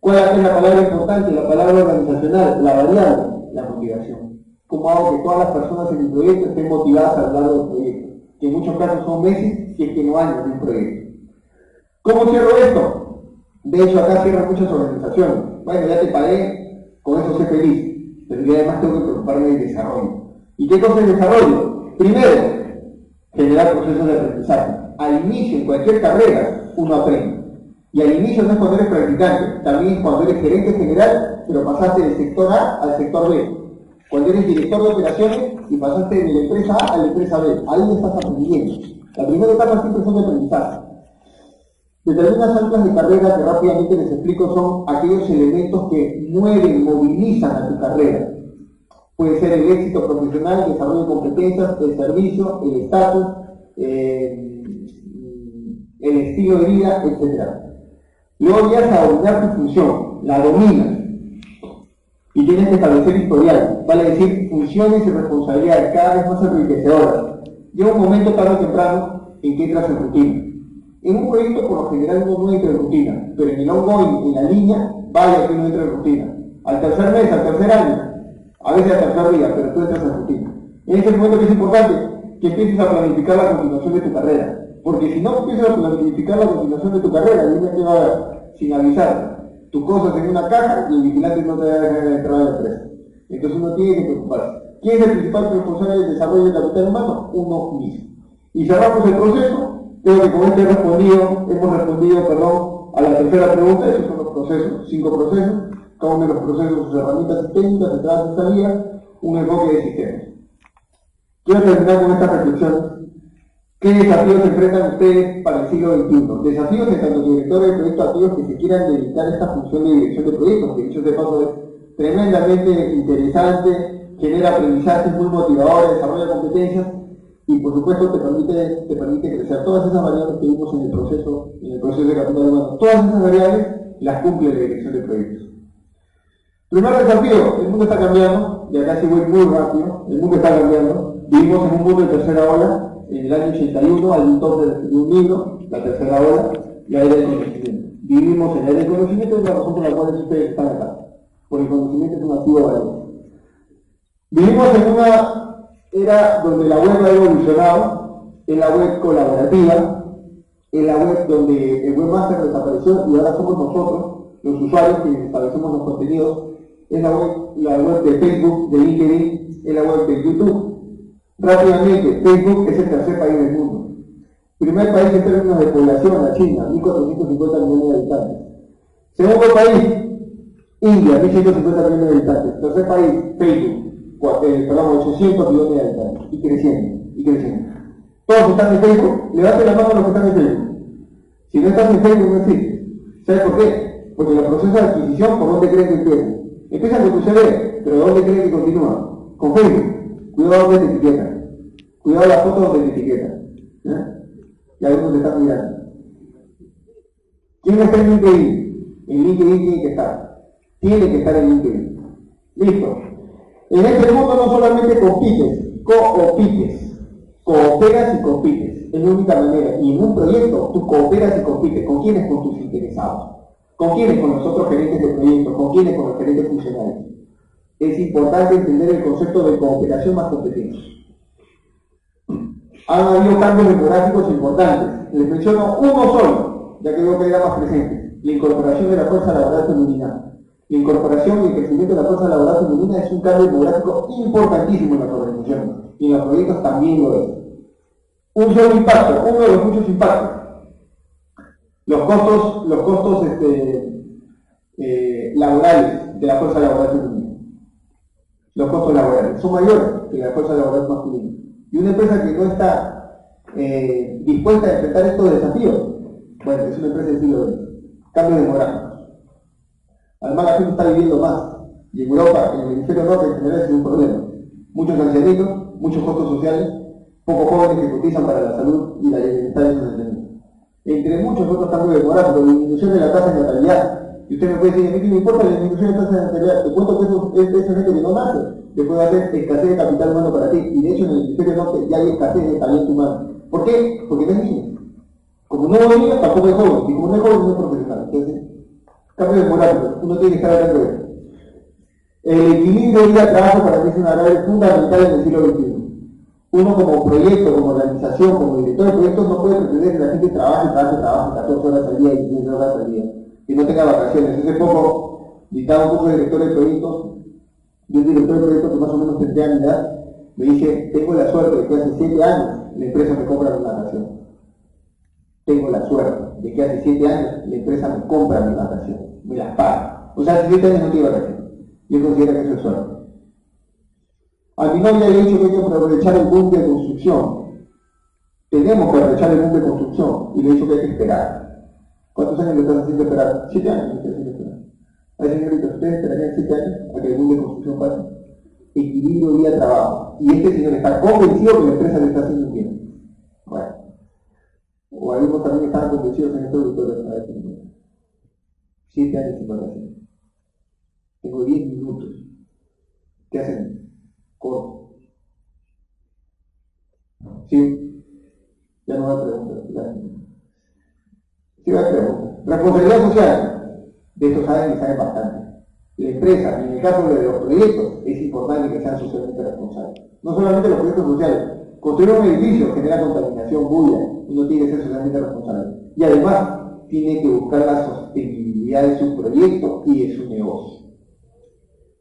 ¿Cuál es la palabra importante? La palabra organizacional, la variable, la motivación. ¿Cómo hago que todas las personas en mi proyecto estén motivadas a lo largo del proyecto? Que en muchos casos son meses, si es que no años de un proyecto. ¿Cómo cierro esto? De hecho, acá cierran muchas organizaciones. Bueno, ya te pagué, con eso soy feliz. Pero yo además tengo que preocuparme del desarrollo. ¿Y qué cosa es desarrollo? Primero, generar procesos de aprendizaje. Al inicio, en cualquier carrera, uno aprende. Y al inicio no es cuando eres practicante, también es cuando eres gerente general, pero pasaste del sector A al sector B. Cuando eres director de operaciones y pasaste de la empresa A a la empresa B. Ahí estás aprendiendo. La primera etapa siempre son de aprendizaje. Determinadas anclas de carrera que rápidamente les explico son aquellos elementos que mueven, movilizan a tu carrera. Puede ser el éxito profesional, el desarrollo de competencias, el servicio, el estatus, el estilo de vida, etc. Luego llegas a dominar tu función, la dominas y tienes que establecer historial, vale decir funciones y responsabilidades cada vez más enriquecedoras. Llega un momento tarde o temprano en que entras en rutina. En un proyecto por lo general uno no entra en rutina, pero en el ongoing, en la línea, vaya que uno entra en rutina. Al tercer mes, al tercer año, A veces hasta peor día, pero tú entras en rutina. En ese momento que es importante que empieces a planificar la continuación de tu carrera. Porque si no empiezas a planificar la continuación de tu carrera, viene que va a haber, sin avisar, tus cosas en una caja y el vigilante no te va a dejar entrar a la empresa. Entonces uno tiene que preocuparse. ¿Quién es el principal responsable del desarrollo del capital humano? Uno mismo. Y cerramos el proceso. Creo que con este hemos respondido, a la tercera pregunta. Esos son los procesos, 5 procesos. Cada uno de los procesos, sus herramientas y técnicas, entrada y salida, un enfoque de sistemas. Quiero terminar con esta reflexión. ¿Qué desafíos se enfrentan ustedes para el siglo XXI? Desafíos en tanto directores de proyectos activos que se quieran dedicar a esta función de dirección de proyectos, que dicho de paso es tremendamente interesante, genera aprendizajes muy motivadores, desarrolla competencias y por supuesto te permite crecer. Todas esas variables que vimos en el proceso de capital humano, todas esas variables las cumple la dirección de proyectos. Primer desafío, el mundo está cambiando, y acá sí voy muy rápido, el mundo está cambiando, vivimos en un mundo de tercera ola. En el año 81, hay un autor de un libro, La tercera ola, la era del conocimiento. Vivimos en la era del conocimiento, es la razón por la cual ustedes están acá. Porque el conocimiento es un activo valioso. Vivimos en una era donde la web ha evolucionado, en la web colaborativa, en la web donde el webmaster desapareció y ahora somos nosotros, los usuarios, que establecemos los contenidos, en la web de Facebook, de LinkedIn, en la web de YouTube. Rápidamente, Facebook es el tercer país del mundo. Primer país en términos de población, la China, 1.450 millones de habitantes. Segundo país, India, 1.150 millones de habitantes. Tercer país, Facebook, 800 millones de habitantes. Y creciendo. Todos están en Facebook, levanten la mano a los que están en Facebook. Si no estás en Facebook, no existe. ¿Sabes por qué? Porque los procesos de adquisición, ¿por dónde creen que empiezan? Empiezan con tu CV, pero ¿dónde creen que continúan? Con Facebook. Cuidado donde te etiquetan. Cuidado las fotos donde te etiquetan. Y algunos te están mirando. ¿Quién está en LinkedIn? En LinkedIn tiene que estar. Tiene que estar en LinkedIn. Listo. En este mundo no solamente compites, coopites. Cooperas y compites. Es la única manera. Y en un proyecto tú cooperas y compites. ¿Con quiénes? Con tus interesados. ¿Con quiénes? Con los otros gerentes de proyectos. ¿Con quiénes? Con los gerentes funcionarios. Es importante entender el concepto de cooperación más competencia. Han habido cambios demográficos importantes. Les menciono uno solo, ya que veo que era más presente. La incorporación de la fuerza laboral femenina. La incorporación y el crecimiento de la fuerza laboral femenina es un cambio demográfico importantísimo en las organizaciones. Y en los proyectos también lo es. Un solo impacto, uno de los muchos impactos. Los costos laborales de la fuerza laboral femenina. Los costos laborales son mayores que la fuerza laboral masculina. Y una empresa que no está dispuesta a enfrentar estos desafíos, bueno, es una empresa del siglo XX. Cambios demográficos. Además, la gente está viviendo más. Y en Europa, en el hemisferio norte, en general, es un problema. Muchos ancianitos, muchos costos sociales, pocos jóvenes que cotizan para la salud y la bienestar de sus ancianitos. Entre muchos otros cambios demográficos, la disminución de la tasa de natalidad. Y usted me puede decir, a mí que me importa la disminución de la tasa de natalidad. Te cuento que esa gente que no nace, te puede hacer escasez de capital humano para ti. Y de hecho, en el hemisferio norte ya hay escasez de talento humano. ¿Por qué? Porque no es niño. Como no es niño, tampoco es joven. Y como no es joven, no es profesional. Entonces, cambios demográficos. Uno tiene que estar hablando de eso. El equilibrio vida-trabajo para mí es una variable fundamental en el siglo XXI. Uno como proyecto, como organización, como director de proyectos no puede pretender que la gente trabaje 14 horas al día y 15 horas al día. Que no tenga vacaciones. Hace poco dictaba un curso de director de proyectos y un director de proyectos que más o menos tendría mi edad me dice, tengo la suerte de que hace 7 años la empresa me compra mi vacación. Tengo la suerte de que hace 7 años la empresa me compra mi vacación, me las paga. O sea, hace 7 años no tiene vacación. Y él considera que eso es suerte. A mi novia le he dicho que hay que aprovechar el boom de construcción. Tenemos que aprovechar el boom de construcción y le he dicho que hay que esperar. ¿Cuántos años le estás haciendo esperar? 7 años le estoy haciendo esperar. Ay, señorita, ¿ustedes esperarían 7 años a que el boom de construcción pase? Equilibrio día-trabajo. Y este señor está convencido que la empresa le está haciendo bien. Bueno. O algunos también estaban convencidos en este auditorio a este nivel. 7 años sin vacaciones. Tengo 10 minutos. ¿Qué hacen? Corto. ¿Sí? Ya no va a preguntar. Sí va a preguntar. Responsabilidad social. De esto saben y saben bastante. La empresa, en el caso de los proyectos, es importante que sean socialmente responsables. No solamente los proyectos sociales, construir un edificio genera contaminación, bulla, y no tiene que ser socialmente responsable. Y además, tiene que buscar la sostenibilidad de su proyecto y de su negocio.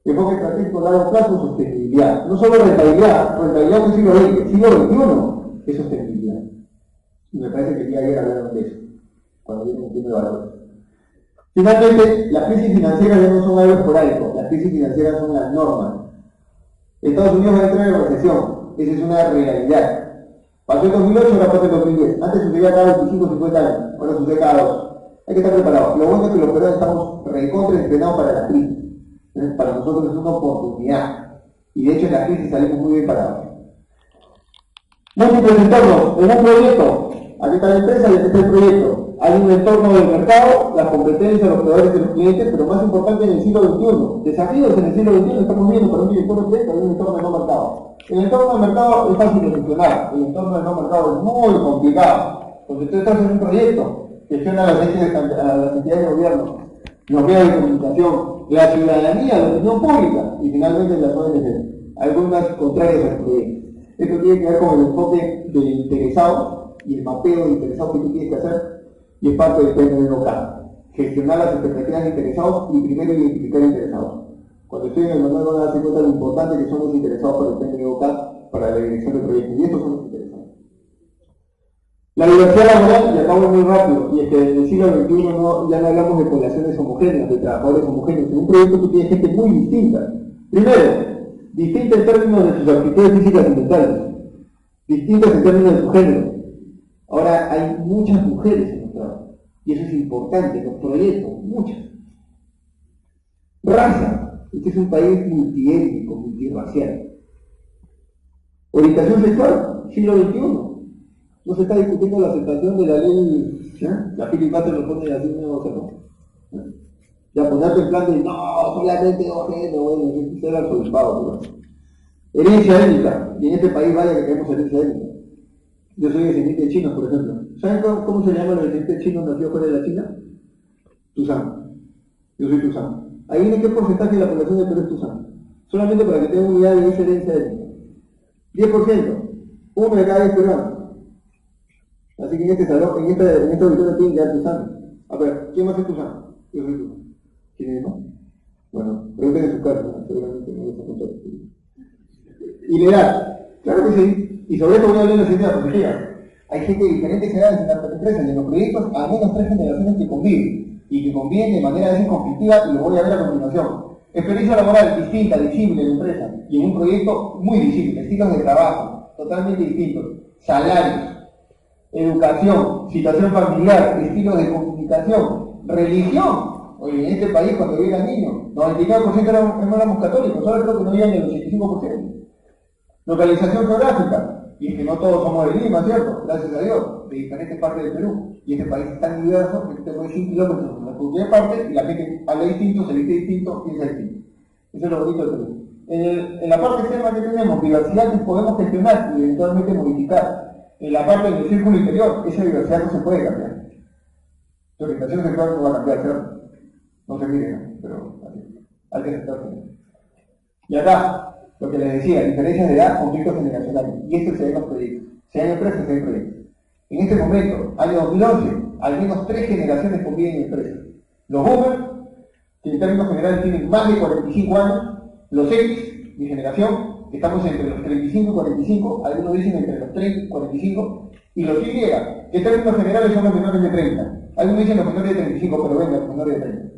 Enfoque estratégico a largo plazo, sostenibilidad. No solo rentabilidad del siglo XX, siglo XXI es sostenibilidad. Y me parece que el día de ayer hablaron de eso, cuando vieron un tema de valores. Finalmente, las crisis financieras ya no son algo esporádico, las crisis financieras son la norma. Estados Unidos va a entrar en recesión, esa es una realidad. Pasó en 2008, ahora pasa en 2010. Antes sucedía cada 25 o 50 años, ahora sucede cada 2. Hay que estar preparados. Lo bueno es que los peruanos estamos recontra entrenados para la crisis. Para nosotros es una oportunidad. Y de hecho en la crisis salimos muy bien parados. Múltiples entornos. En un proyecto, aquí está la empresa y aquí está el proyecto. Hay un entorno del mercado, las competencias, los proveedores y los clientes, pero más importante en el siglo XXI. Desafíos en el siglo XXI estamos viendo para un director de proyecto, hay un entorno de no mercado. El entorno del mercado es fácil de gestionar, el entorno del no mercado es muy complicado. Porque tú estás en un proyecto, gestiona a las entidades de gobierno, los medios de comunicación, la ciudadanía, la opinión pública y finalmente las ONG, algunas contrarias al proyecto. Esto tiene que ver con el enfoque del interesado y el mapeo de interesados que tú tienes que hacer y es parte del PMBOK. Gestionar las expectativas de interesados y primero identificar interesados. Cuando estoy en el manual van a darse cuenta de lo importante que son los interesados por el PMBOK para la dirección del proyecto y estos son los interesados. La diversidad laboral, y acabo muy rápido, y es que en el siglo XXI ya no hablamos de poblaciones homogéneas, de trabajadores homogéneos. En un proyecto tú tienes gente muy distinta. Primero, distinta en términos de sus actitudes físicas y mentales, distintas en términos de su género. Ahora hay muchas mujeres en el trabajo, y eso es importante en los proyectos, muchas. Raza, este es un país multiétnico, multirracial. Orientación sexual, siglo XXI. No se está discutiendo la aceptación de la ley, la Filipato lo pone así, no, o sea, no. Ya ponerte en plan de, no, solamente dos géneros, bueno, eso será el sobrepado, ¿no? Herencia étnica, y en este país vaya que tenemos herencia étnica. Yo soy descendiente de chinos, por ejemplo. ¿Saben cómo se llaman los descendientes chinos nacidos fuera de la China? Tuzán. Yo soy Tuzán. Ahí viene qué porcentaje de la población del Perú es Tuzán. Solamente para que tengan una idea de esa herencia étnica. 10%. Uno de cada 10 peruanos. Así que en este salón, en esta auditorio tienen que dar Tuzán. A ver, ¿quién más es Tuzán? Yo soy Tuzán. ¿Quién es, no? Bueno, pregunten en su casa, ¿no? Seguramente no les ha contado. Y la edad, claro que sí. Y sobre esto voy a hablar en la siguiente diapositiva. Hay gente de diferentes edades en las empresas y en los proyectos, al menos 3 generaciones que conviven. Y que conviven de manera a veces conflictiva, y lo voy a ver a continuación. Experiencia laboral distinta, visible en la empresa, y en un proyecto muy distinto, estilos de trabajo, totalmente distintos, salarios, educación, situación familiar, estilos de comunicación, religión. Oye, en este país cuando yo era niño, 99% no éramos católicos, ahora creo que no llegan del 85%. Localización geográfica, y es que no todos somos de Lima, ¿cierto? Gracias a Dios, de diferentes partes del Perú. Y este país es tan diverso que usted puede 100 kilómetros en la cualquier parte y la gente habla distinto, se viste distinto, piensa distinto. Eso es lo bonito del Perú. En la parte externa que tenemos, diversidad que podemos gestionar y eventualmente modificar. En la parte del círculo interior, esa diversidad no se puede cambiar. Tu orientación sexual no va a cambiar, ¿cierto? No se mire, ¿no? Pero hay que aceptarlo. Y acá, lo que les decía, diferencias de edad, conflictos generacionales. Y esto se ve en los proyectos. Se hay empresas, se hay proyectos. En este momento, año 2011, al menos 3 generaciones conviven en empresas. Los boomers, que en términos generales tienen más de 45 años, los X, mi generación, que estamos entre los 35 y 45, algunos dicen entre los 30 y 45, y los Y, que en términos generales son los menores de 30. Algunos dicen los menores de 35, pero venga, los menores de 30.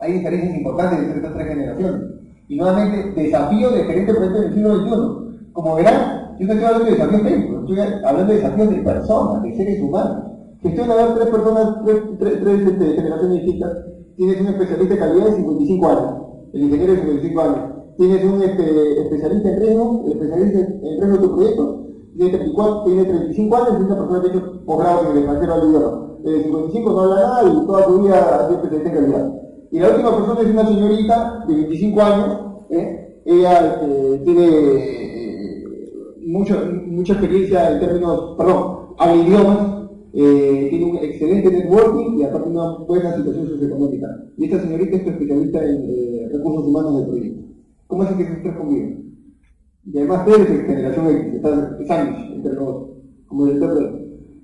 Hay diferencias importantes entre estas 3 generaciones. Y nuevamente, desafíos de gerente de proyectos del siglo XXI. Como verán, yo no estoy hablando de desafíos técnicos, estoy hablando de desafíos de personas, de seres humanos. Gestiona a dar 3 personas, 3 generaciones distintas. Tienes un especialista de calidad de 55 años, el ingeniero de 55 años. Tienes un especialista en riesgo, el especialista en riesgo de tu proyecto, tiene 35 años, y una persona que ha hecho posgrados en el extranjero al idioma. De 55 no habla nada y toda su vida ha sido especialista en calidad. Y la última persona es una señorita de 25 años, ella tiene mucha experiencia en términos, habla idiomas, tiene un excelente networking y aparte una buena situación socioeconómica. Y esta señorita es especialista en recursos humanos del proyecto. ¿Cómo hace que esos tres conviven? Y además tú eres generación X, estás sándwich entre los dos, como el doctor.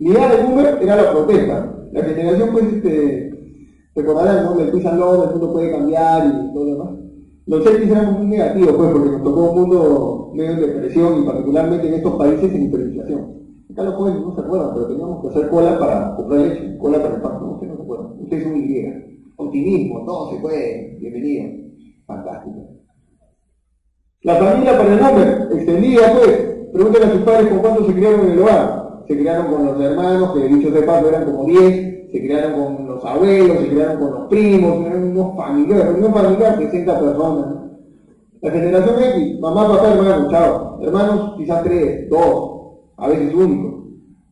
La idea del boomer era la protesta. La generación, pues, recordarán, ¿no? El peace and love, el mundo puede cambiar y todo lo demás. Los X éramos muy negativos, pues, porque nos tocó un mundo medio en depresión y particularmente en estos países en hiperinflación. Acá los jóvenes no se acuerdan, pero teníamos que hacer cola para comprar leche, cola para el pan. No, ustedes no se acuerdan. Ustedes son Y. Optimismo, todo se puede, bienvenido. Fantástico. La familia para el boomer, extendida, pues. Pregúntenle a sus padres con cuántos se criaron en el hogar. Se criaron con los hermanos, que dichos de paso eran como 10, se criaron con los abuelos, se criaron con los primos, eran unos familiares, reunión familiar, 60 personas. ¿No? La generación X, mamá, papá, hermano, chao. Hermanos, quizás 3, 2, a veces únicos.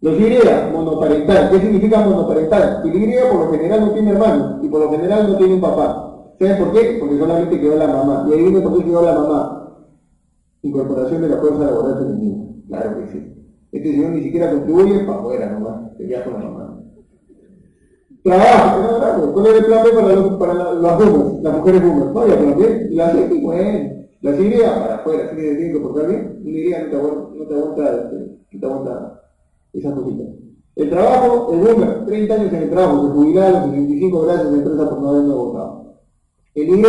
Los Y, monoparental. ¿Qué significa monoparental? El Y por lo general no tiene hermanos y por lo general no tiene un papá. ¿Saben por qué? Porque solamente quedó la mamá. Y ahí viene por qué quedó la mamá. Incorporación de la fuerza laboral femenina. Claro que sí. Este señor ni siquiera contribuye, para afuera nomás, te quedas con la mamá. Trabajo, ¿cuál es el plan B para las boomers, las mujeres boomers? No había plan B, y las X, bueno, las Y para afuera, así que se tienen que portar bien, una Y no te aguanta esas cositas. El trabajo, el boomer, 30 años en el trabajo, se jubilaba a los 65 gracias a la empresa por no haberme votado. El Y,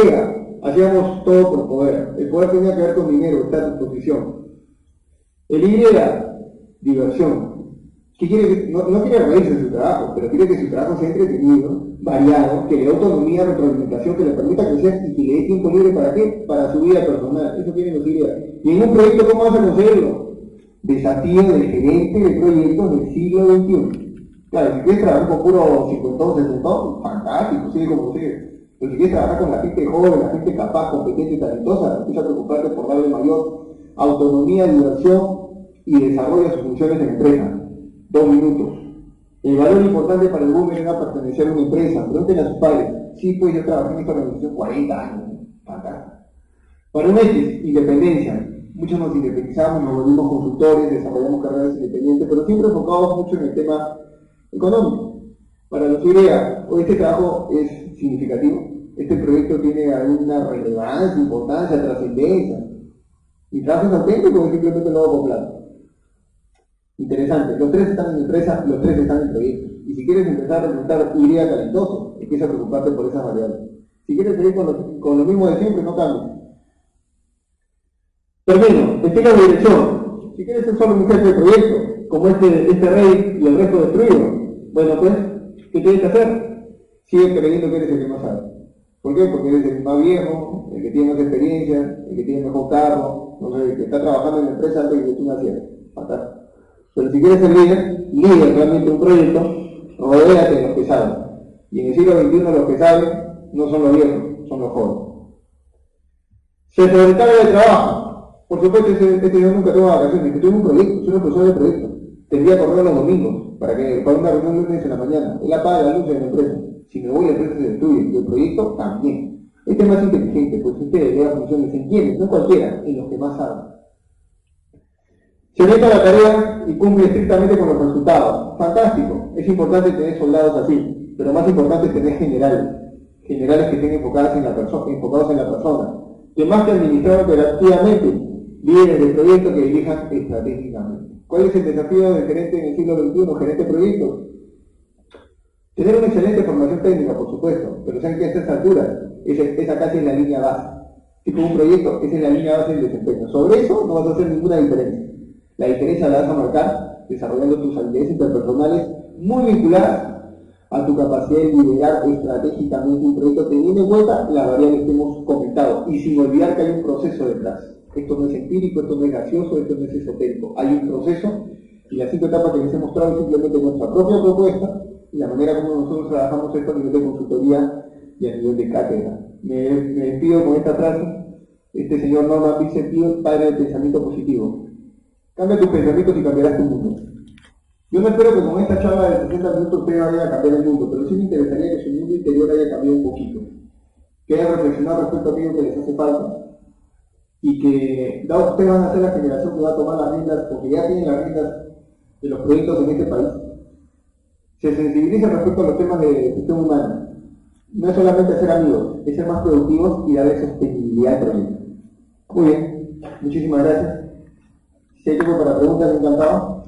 hacíamos todo por poder, el poder tenía que ver con dinero, estatus, posición. El Y, diversión. ¿Qué quiere? No quiere reírse de su trabajo, pero quiere que su trabajo sea entretenido, variado, que le dé autonomía, retroalimentación, que le permita crecer y que le dé tiempo libre ¿para qué? Para su vida personal. Eso quieren los ideas. Y en un proyecto, ¿cómo vas a conseguirlo? Desafío del gerente de proyectos del siglo XXI. Claro, si quieres trabajar con puro 50, 60, fantástico, sigue como sigue. Pero si quieres trabajar con la gente joven, la gente capaz, competente y talentosa, empieza a preocuparte por darle mayor autonomía, diversión y desarrolla sus funciones en empresa. 2 minutos. El valor importante para el boomer era pertenecer a una empresa. Pregúntenle a sus padres. Sí, pues yo trabajé en esta organización 40 años. Fantástico. Para un X, independencia. Muchos nos independizamos, nos volvimos consultores, desarrollamos carreras independientes, pero siempre enfocados mucho en el tema económico. Para los IREA, este trabajo es significativo. Este proyecto tiene alguna relevancia, importancia, trascendencia. Mi trabajo es auténtico o simplemente lo hago con plata. Interesante, los tres están en empresa, los tres están en proyectos. Y si quieres empezar a reclutar idea talentoso, empieza a preocuparte por esas variables. Si quieres seguir con lo mismo de siempre, no cambies. Termino, estilo de dirección. Si quieres ser solo un jefe de proyecto, como este rey y el resto destruido, bueno pues, ¿qué tienes que hacer? Sigue creyendo que eres el que más sabe. ¿Por qué? Porque eres el más viejo, el que tiene más experiencia, el que tiene mejor carro, no sé, el que está trabajando en la empresa antes de que tú nacieras. Fantástico. Pero si quieres ser líder realmente un proyecto, rodéate de los que saben. Y en el siglo XXI los que saben no son los viejos, son los jóvenes. Se sobrecarga de trabajo. Por supuesto, este yo nunca tengo vacaciones, que tengo un proyecto, soy una persona de proyecto. Tendría correo los domingos, para una reunión lunes en la mañana. Él apaga la luz de la empresa. Si me voy, la empresa se destruye. Y el proyecto también. Este es más inteligente, pues este delega funciones en quienes, no cualquiera, en los que más saben. Se orienta a la tarea y cumple estrictamente con los resultados. Fantástico. Es importante tener soldados así, pero más importante es tener generales que estén enfocados en la persona, que más que administrar operativamente, líderes de proyectos que dirijan estratégicamente. ¿Cuál es el desafío del gerente en el siglo XXI, gerente de proyectos? Tener una excelente formación técnica, por supuesto, pero saben que a estas alturas, esa casi es la línea base. Si como un proyecto, esa es la línea base del desempeño. Sobre eso no vas a hacer ninguna diferencia. La diferencia la vas a marcar desarrollando tus habilidades interpersonales muy vinculadas a tu capacidad de liderar estratégicamente un proyecto, teniendo en cuenta las variables que hemos comentado y sin olvidar que hay un proceso detrás. Esto no es empírico, esto no es gracioso, esto no es esotérico. Hay un proceso y las 5 etapas que les he mostrado es simplemente nuestra propia propuesta y la manera como nosotros trabajamos esto a nivel de consultoría y a nivel de cátedra. Me despido con esta frase. Este señor Norman Vincent, padre del pensamiento positivo. Cambia tus pensamientos y cambiarás tu mundo. Yo no espero que con esta charla de 60 minutos usted vaya a cambiar el mundo, pero sí me interesaría que su mundo interior haya cambiado un poquito. Que haya reflexionado respecto a aquello que les hace falta. Y que, dado que ustedes van a ser la generación que va a tomar las riendas, porque ya tienen las riendas de los proyectos en este país, se sensibilicen respecto a los temas de gestión humana. No es solamente ser amigos, es ser más productivos y darle sostenibilidad al proyecto. Muy bien, muchísimas gracias. Si hay tiempo para preguntas, encantado.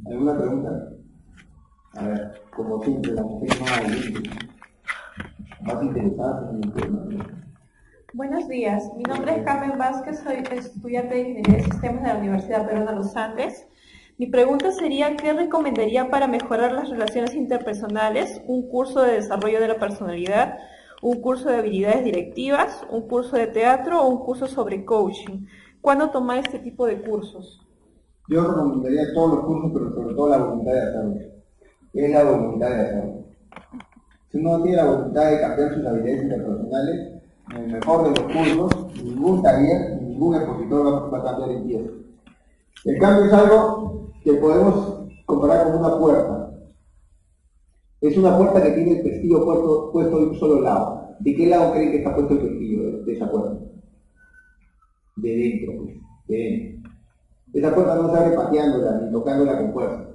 ¿Alguna pregunta? A ver, como siempre, la mujer más interesada en el tema. Buenos días, mi nombre es Carmen Vázquez, soy estudiante de Ingeniería de Sistemas de la Universidad Peruana Los Andes. Mi pregunta sería, ¿qué recomendaría para mejorar las relaciones interpersonales? ¿Un curso de desarrollo de la personalidad? ¿Un curso de habilidades directivas? ¿Un curso de teatro o un curso sobre coaching? ¿Cuándo tomar este tipo de cursos? Yo recomendaría todos los cursos, pero sobre todo la voluntad de hacerlo. Es la voluntad de hacerlo. Si uno no tiene la voluntad de cambiar sus habilidades interpersonales, en el mejor de los cursos, ningún taller, ningún expositor va a cambiar en 10. El cambio es algo que podemos comparar con una puerta. Es una puerta que tiene el pestillo puesto de un solo lado. ¿De qué lado creen que está puesto el pestillo de esa puerta? De dentro, pues, de dentro. Esa puerta no se abre pateándola ni tocándola con fuerza.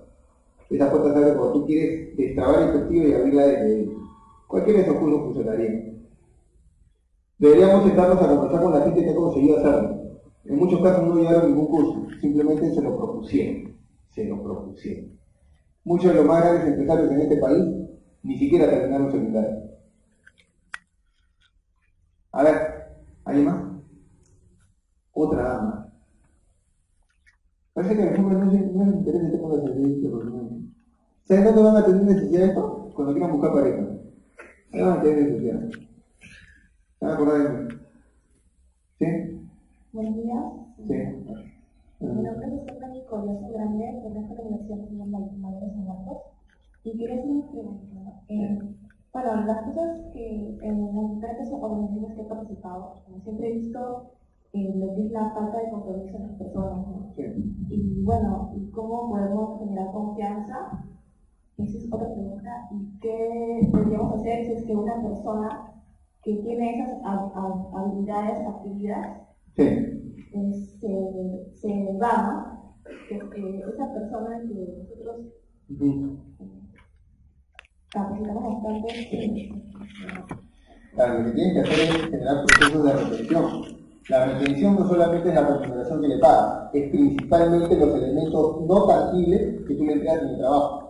Esa puerta se abre cuando tú quieres destrabar el pestillo y abrirla desde dentro. Cualquiera de esos cursos funcionaría. Deberíamos sentarnos a conversar con la gente que ha conseguido hacerlo. En muchos casos no llevaron ningún curso, simplemente se lo propusieron. Muchos de los más grandes empresarios en este país ni siquiera terminaron secundaria. A ver, ¿alguien más? Otra dama. Parece que a los hombres no les interesa el tema de los servicios. ¿Saben dónde van a tener necesidad de esto? Cuando quieran buscar pareja. Ahí van a tener necesidad. ¿Se van a acordar de mí? ¿Sí? Buenos días. Sí. Mi nombre es Estefan Nicolás Grande, de la Universidad Nacional de Madrid San Marcos. Y quería hacer una pregunta. Bueno, las cosas que en las diferentes organizaciones que he participado, como siempre he visto lo que es la falta de compromiso en las personas, ¿no? Sí. Y bueno, ¿y cómo podemos generar confianza? Esa es otra pregunta. ¿Y qué deberíamos hacer si es que una persona que tiene esas habilidades adquiridas se va, que esa persona que nosotros capacitamos bastante? Claro, lo que tienen que hacer es generar procesos de retención. La retención no solamente es la remuneración que le pagas, es principalmente los elementos no tangibles que tú le entregas en el trabajo.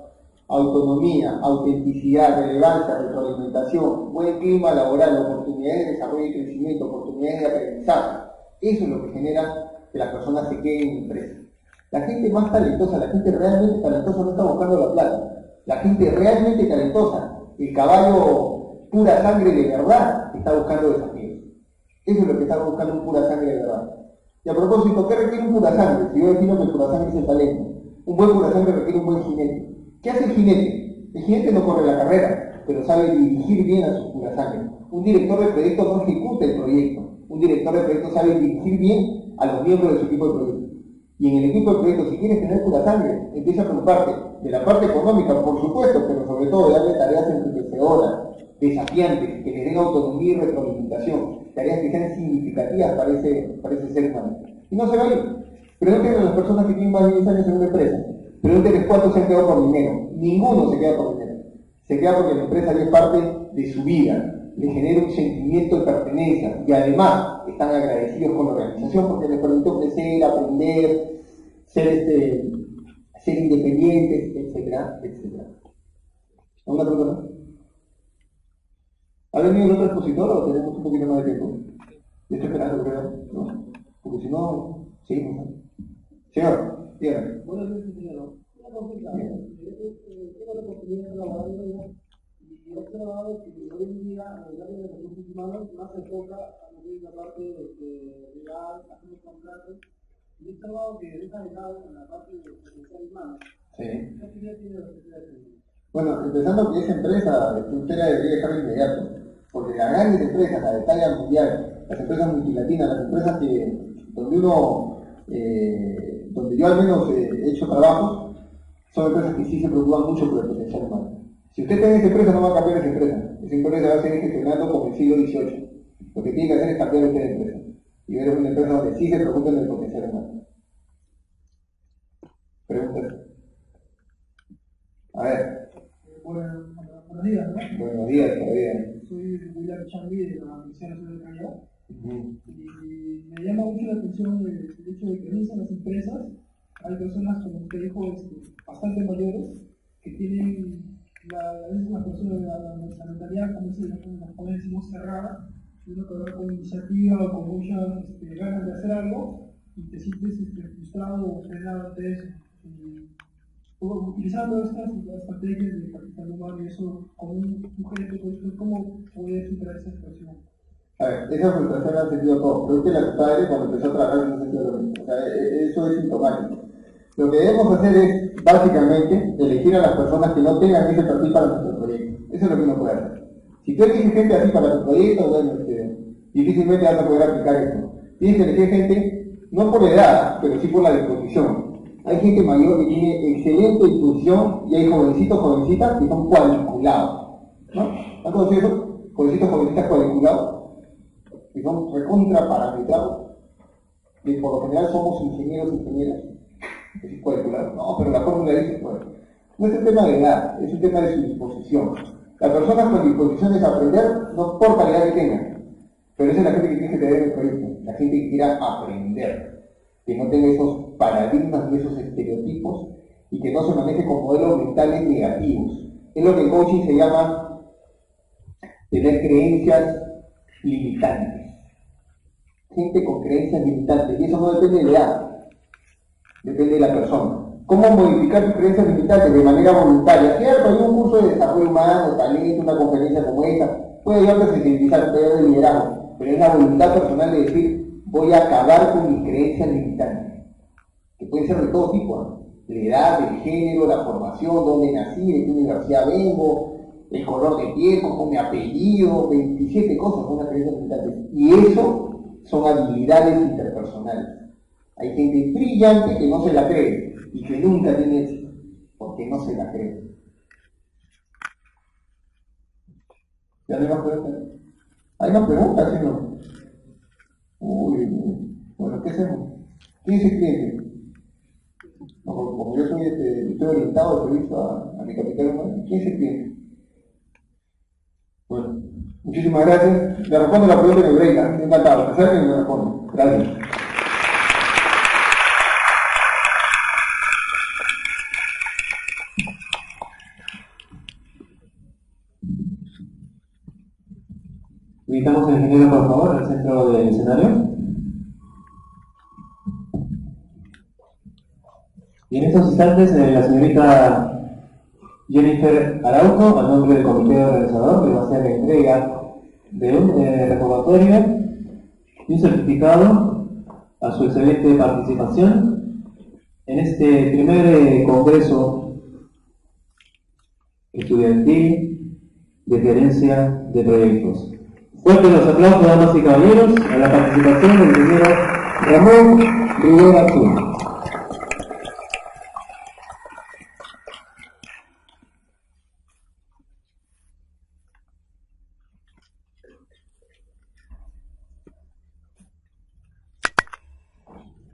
Autonomía, autenticidad, relevancia, retroalimentación, buen clima laboral, oportunidades de desarrollo y crecimiento, oportunidades de aprendizaje. Eso es lo que genera que las personas se queden en la empresa. La gente más talentosa, la gente realmente talentosa no está buscando la plata. La gente realmente talentosa, el caballo pura sangre de verdad, está buscando desafíos. Eso es lo que está buscando un pura sangre de verdad. Y a propósito, ¿qué requiere un pura sangre? Si yo defino que el pura sangre es el talento. Un buen pura sangre requiere un buen jinete. ¿Qué hace el jinete? El jinete no corre la carrera, pero sabe dirigir bien a su pura sangre. Un director de proyecto no ejecuta el proyecto. Un director de proyecto sabe dirigir bien a los miembros de su equipo de proyecto. Y en el equipo de proyecto, si quieres tener pura sangre, empieza a preocuparte de la parte económica, por supuesto, pero sobre todo de darle tareas enriquecedoras, desafiantes, que les den autonomía y retroalimentación, tareas que sean significativas para ese ser humano. Y no se va a ir. Pregúntenle a las personas que tienen más de 10 años en una empresa. Pregúntenles cuántos se han quedado por dinero. Ninguno se queda por dinero. Se queda porque la empresa es parte de su vida, les genera un sentimiento de pertenencia y además están agradecidos con la organización porque les permitió crecer, aprender, ser independientes, etcétera, etcétera. ¿Alguna pregunta más? ¿Ha venido el otro expositor o tenemos un poquito más de tiempo? Yo estoy esperando, creo, ¿no? Porque si no, seguimos. Señor, dígame. Buenas noches, señor. Una consulta. Tengo la oportunidad de trabajar en ella y he observado que hoy en día el área de recursos humanos más se enfoca a lo que es la parte legal, hacer los contratos, y he observado que deja de lado en la parte de potencial humano. Sí. ¿Qué actividad tiene la sociedad de? Bueno, empezando que esa empresa, usted la debería dejar de inmediato, porque las grandes empresas, la de talla mundial, las empresas multilatinas, las empresas donde yo al menos he hecho trabajos, son empresas que sí se preocupan mucho por el potencial humano. Si usted tiene esa empresa, no va a cambiar esa empresa va a seguir gestionando como el siglo XVIII. Lo que tiene que hacer es cambiar usted de empresa y ver una empresa donde sí se preocupen del potencial humano. Preguntas. A ver, Buenos días, ¿no? buenos días, todavía. Soy William Chambi de la Universidad Nacional de Calidad. Y me llama mucho la atención el hecho de que en las empresas hay personas, como usted dijo, bastante mayores, que tienen a veces las personas la mentalidad, como decimos, cerrada, y uno que va con iniciativa o con muchas ganas de hacer algo, y te sientes frustrado o frenado ante eso. Utilizando estas estrategias de capital humano y eso como un gesto, ¿cómo poder superar esa situación? A ver, esa frustración la han sentido todos. Creo que la padre cuando empezó a trabajar no sentido lo mismo. O sea, eso es sintomático. Lo que debemos hacer es, básicamente, elegir a las personas que no tengan ese perfil para nuestro proyecto. Eso es lo que uno puede hacer. Si tú eliges gente así para tu proyecto, bueno, difícilmente vas a poder aplicar esto. Tienes que elegir gente, no por la edad, pero sí por la disposición. Hay gente mayor que tiene excelente disposición y hay jovencitos, jovencitas que son cuadriculados. ¿No? ¿Han conocido eso? Jovencitos, jovencitas cuadriculados, que son recontra parametrados, y por lo general somos ingenieros, ingenieras, que es cuadriculado. No, pero la fórmula dice, bueno, no es un tema de edad, es un tema de su disposición. Las personas con disposiciones a aprender, no por calidad que tengan, pero esa es la gente que tiene que tener en el proyecto, la gente que quiera aprender, que no tenga esos paradigmas y esos estereotipos y que no se maneje con modelos mentales negativos. Es lo que en coaching se llama tener creencias limitantes. Gente con creencias limitantes, y eso no depende de la edad, depende de la persona. ¿Cómo modificar tus creencias limitantes de manera voluntaria? Cierto, hay un curso de desarrollo humano, talento, una conferencia como esta, puede ayudarte a sensibilizar, puede ayudar de liderazgo, pero es la voluntad personal de decir, voy a acabar con mis creencias limitantes, que pueden ser de todo tipo, ¿no? La edad, el género, la formación, dónde nací, de qué universidad vengo, el color de piel, con mi apellido, 27 cosas son las creencias limitantes. Y eso son habilidades interpersonales. Hay gente brillante que no se la cree y que nunca tiene éxito, porque no se la cree. ¿Ya no hay más preguntas? ¿Hay más preguntas, sí no? Uy, bueno, ¿qué hacemos? ¿Quién es el cliente? No, como yo soy estoy orientado al servicio a mi capital humano, ¿quién es el cliente? Bueno, muchísimas gracias. Le respondo la pregunta en hebreo, encantado. Acerquen y me respondo. Gracias. Invitamos al ingeniero, por favor, al centro del escenario. Y en estos instantes, la señorita Jennifer Araujo, a nombre del comité organizador, le va a hacer la entrega de un recordatorio y un certificado a su excelente participación en este primer congreso estudiantil de gerencia de proyectos. Fuertes los aplausos, damas y caballeros, a la participación del ingeniero Ramón Rivera Azul.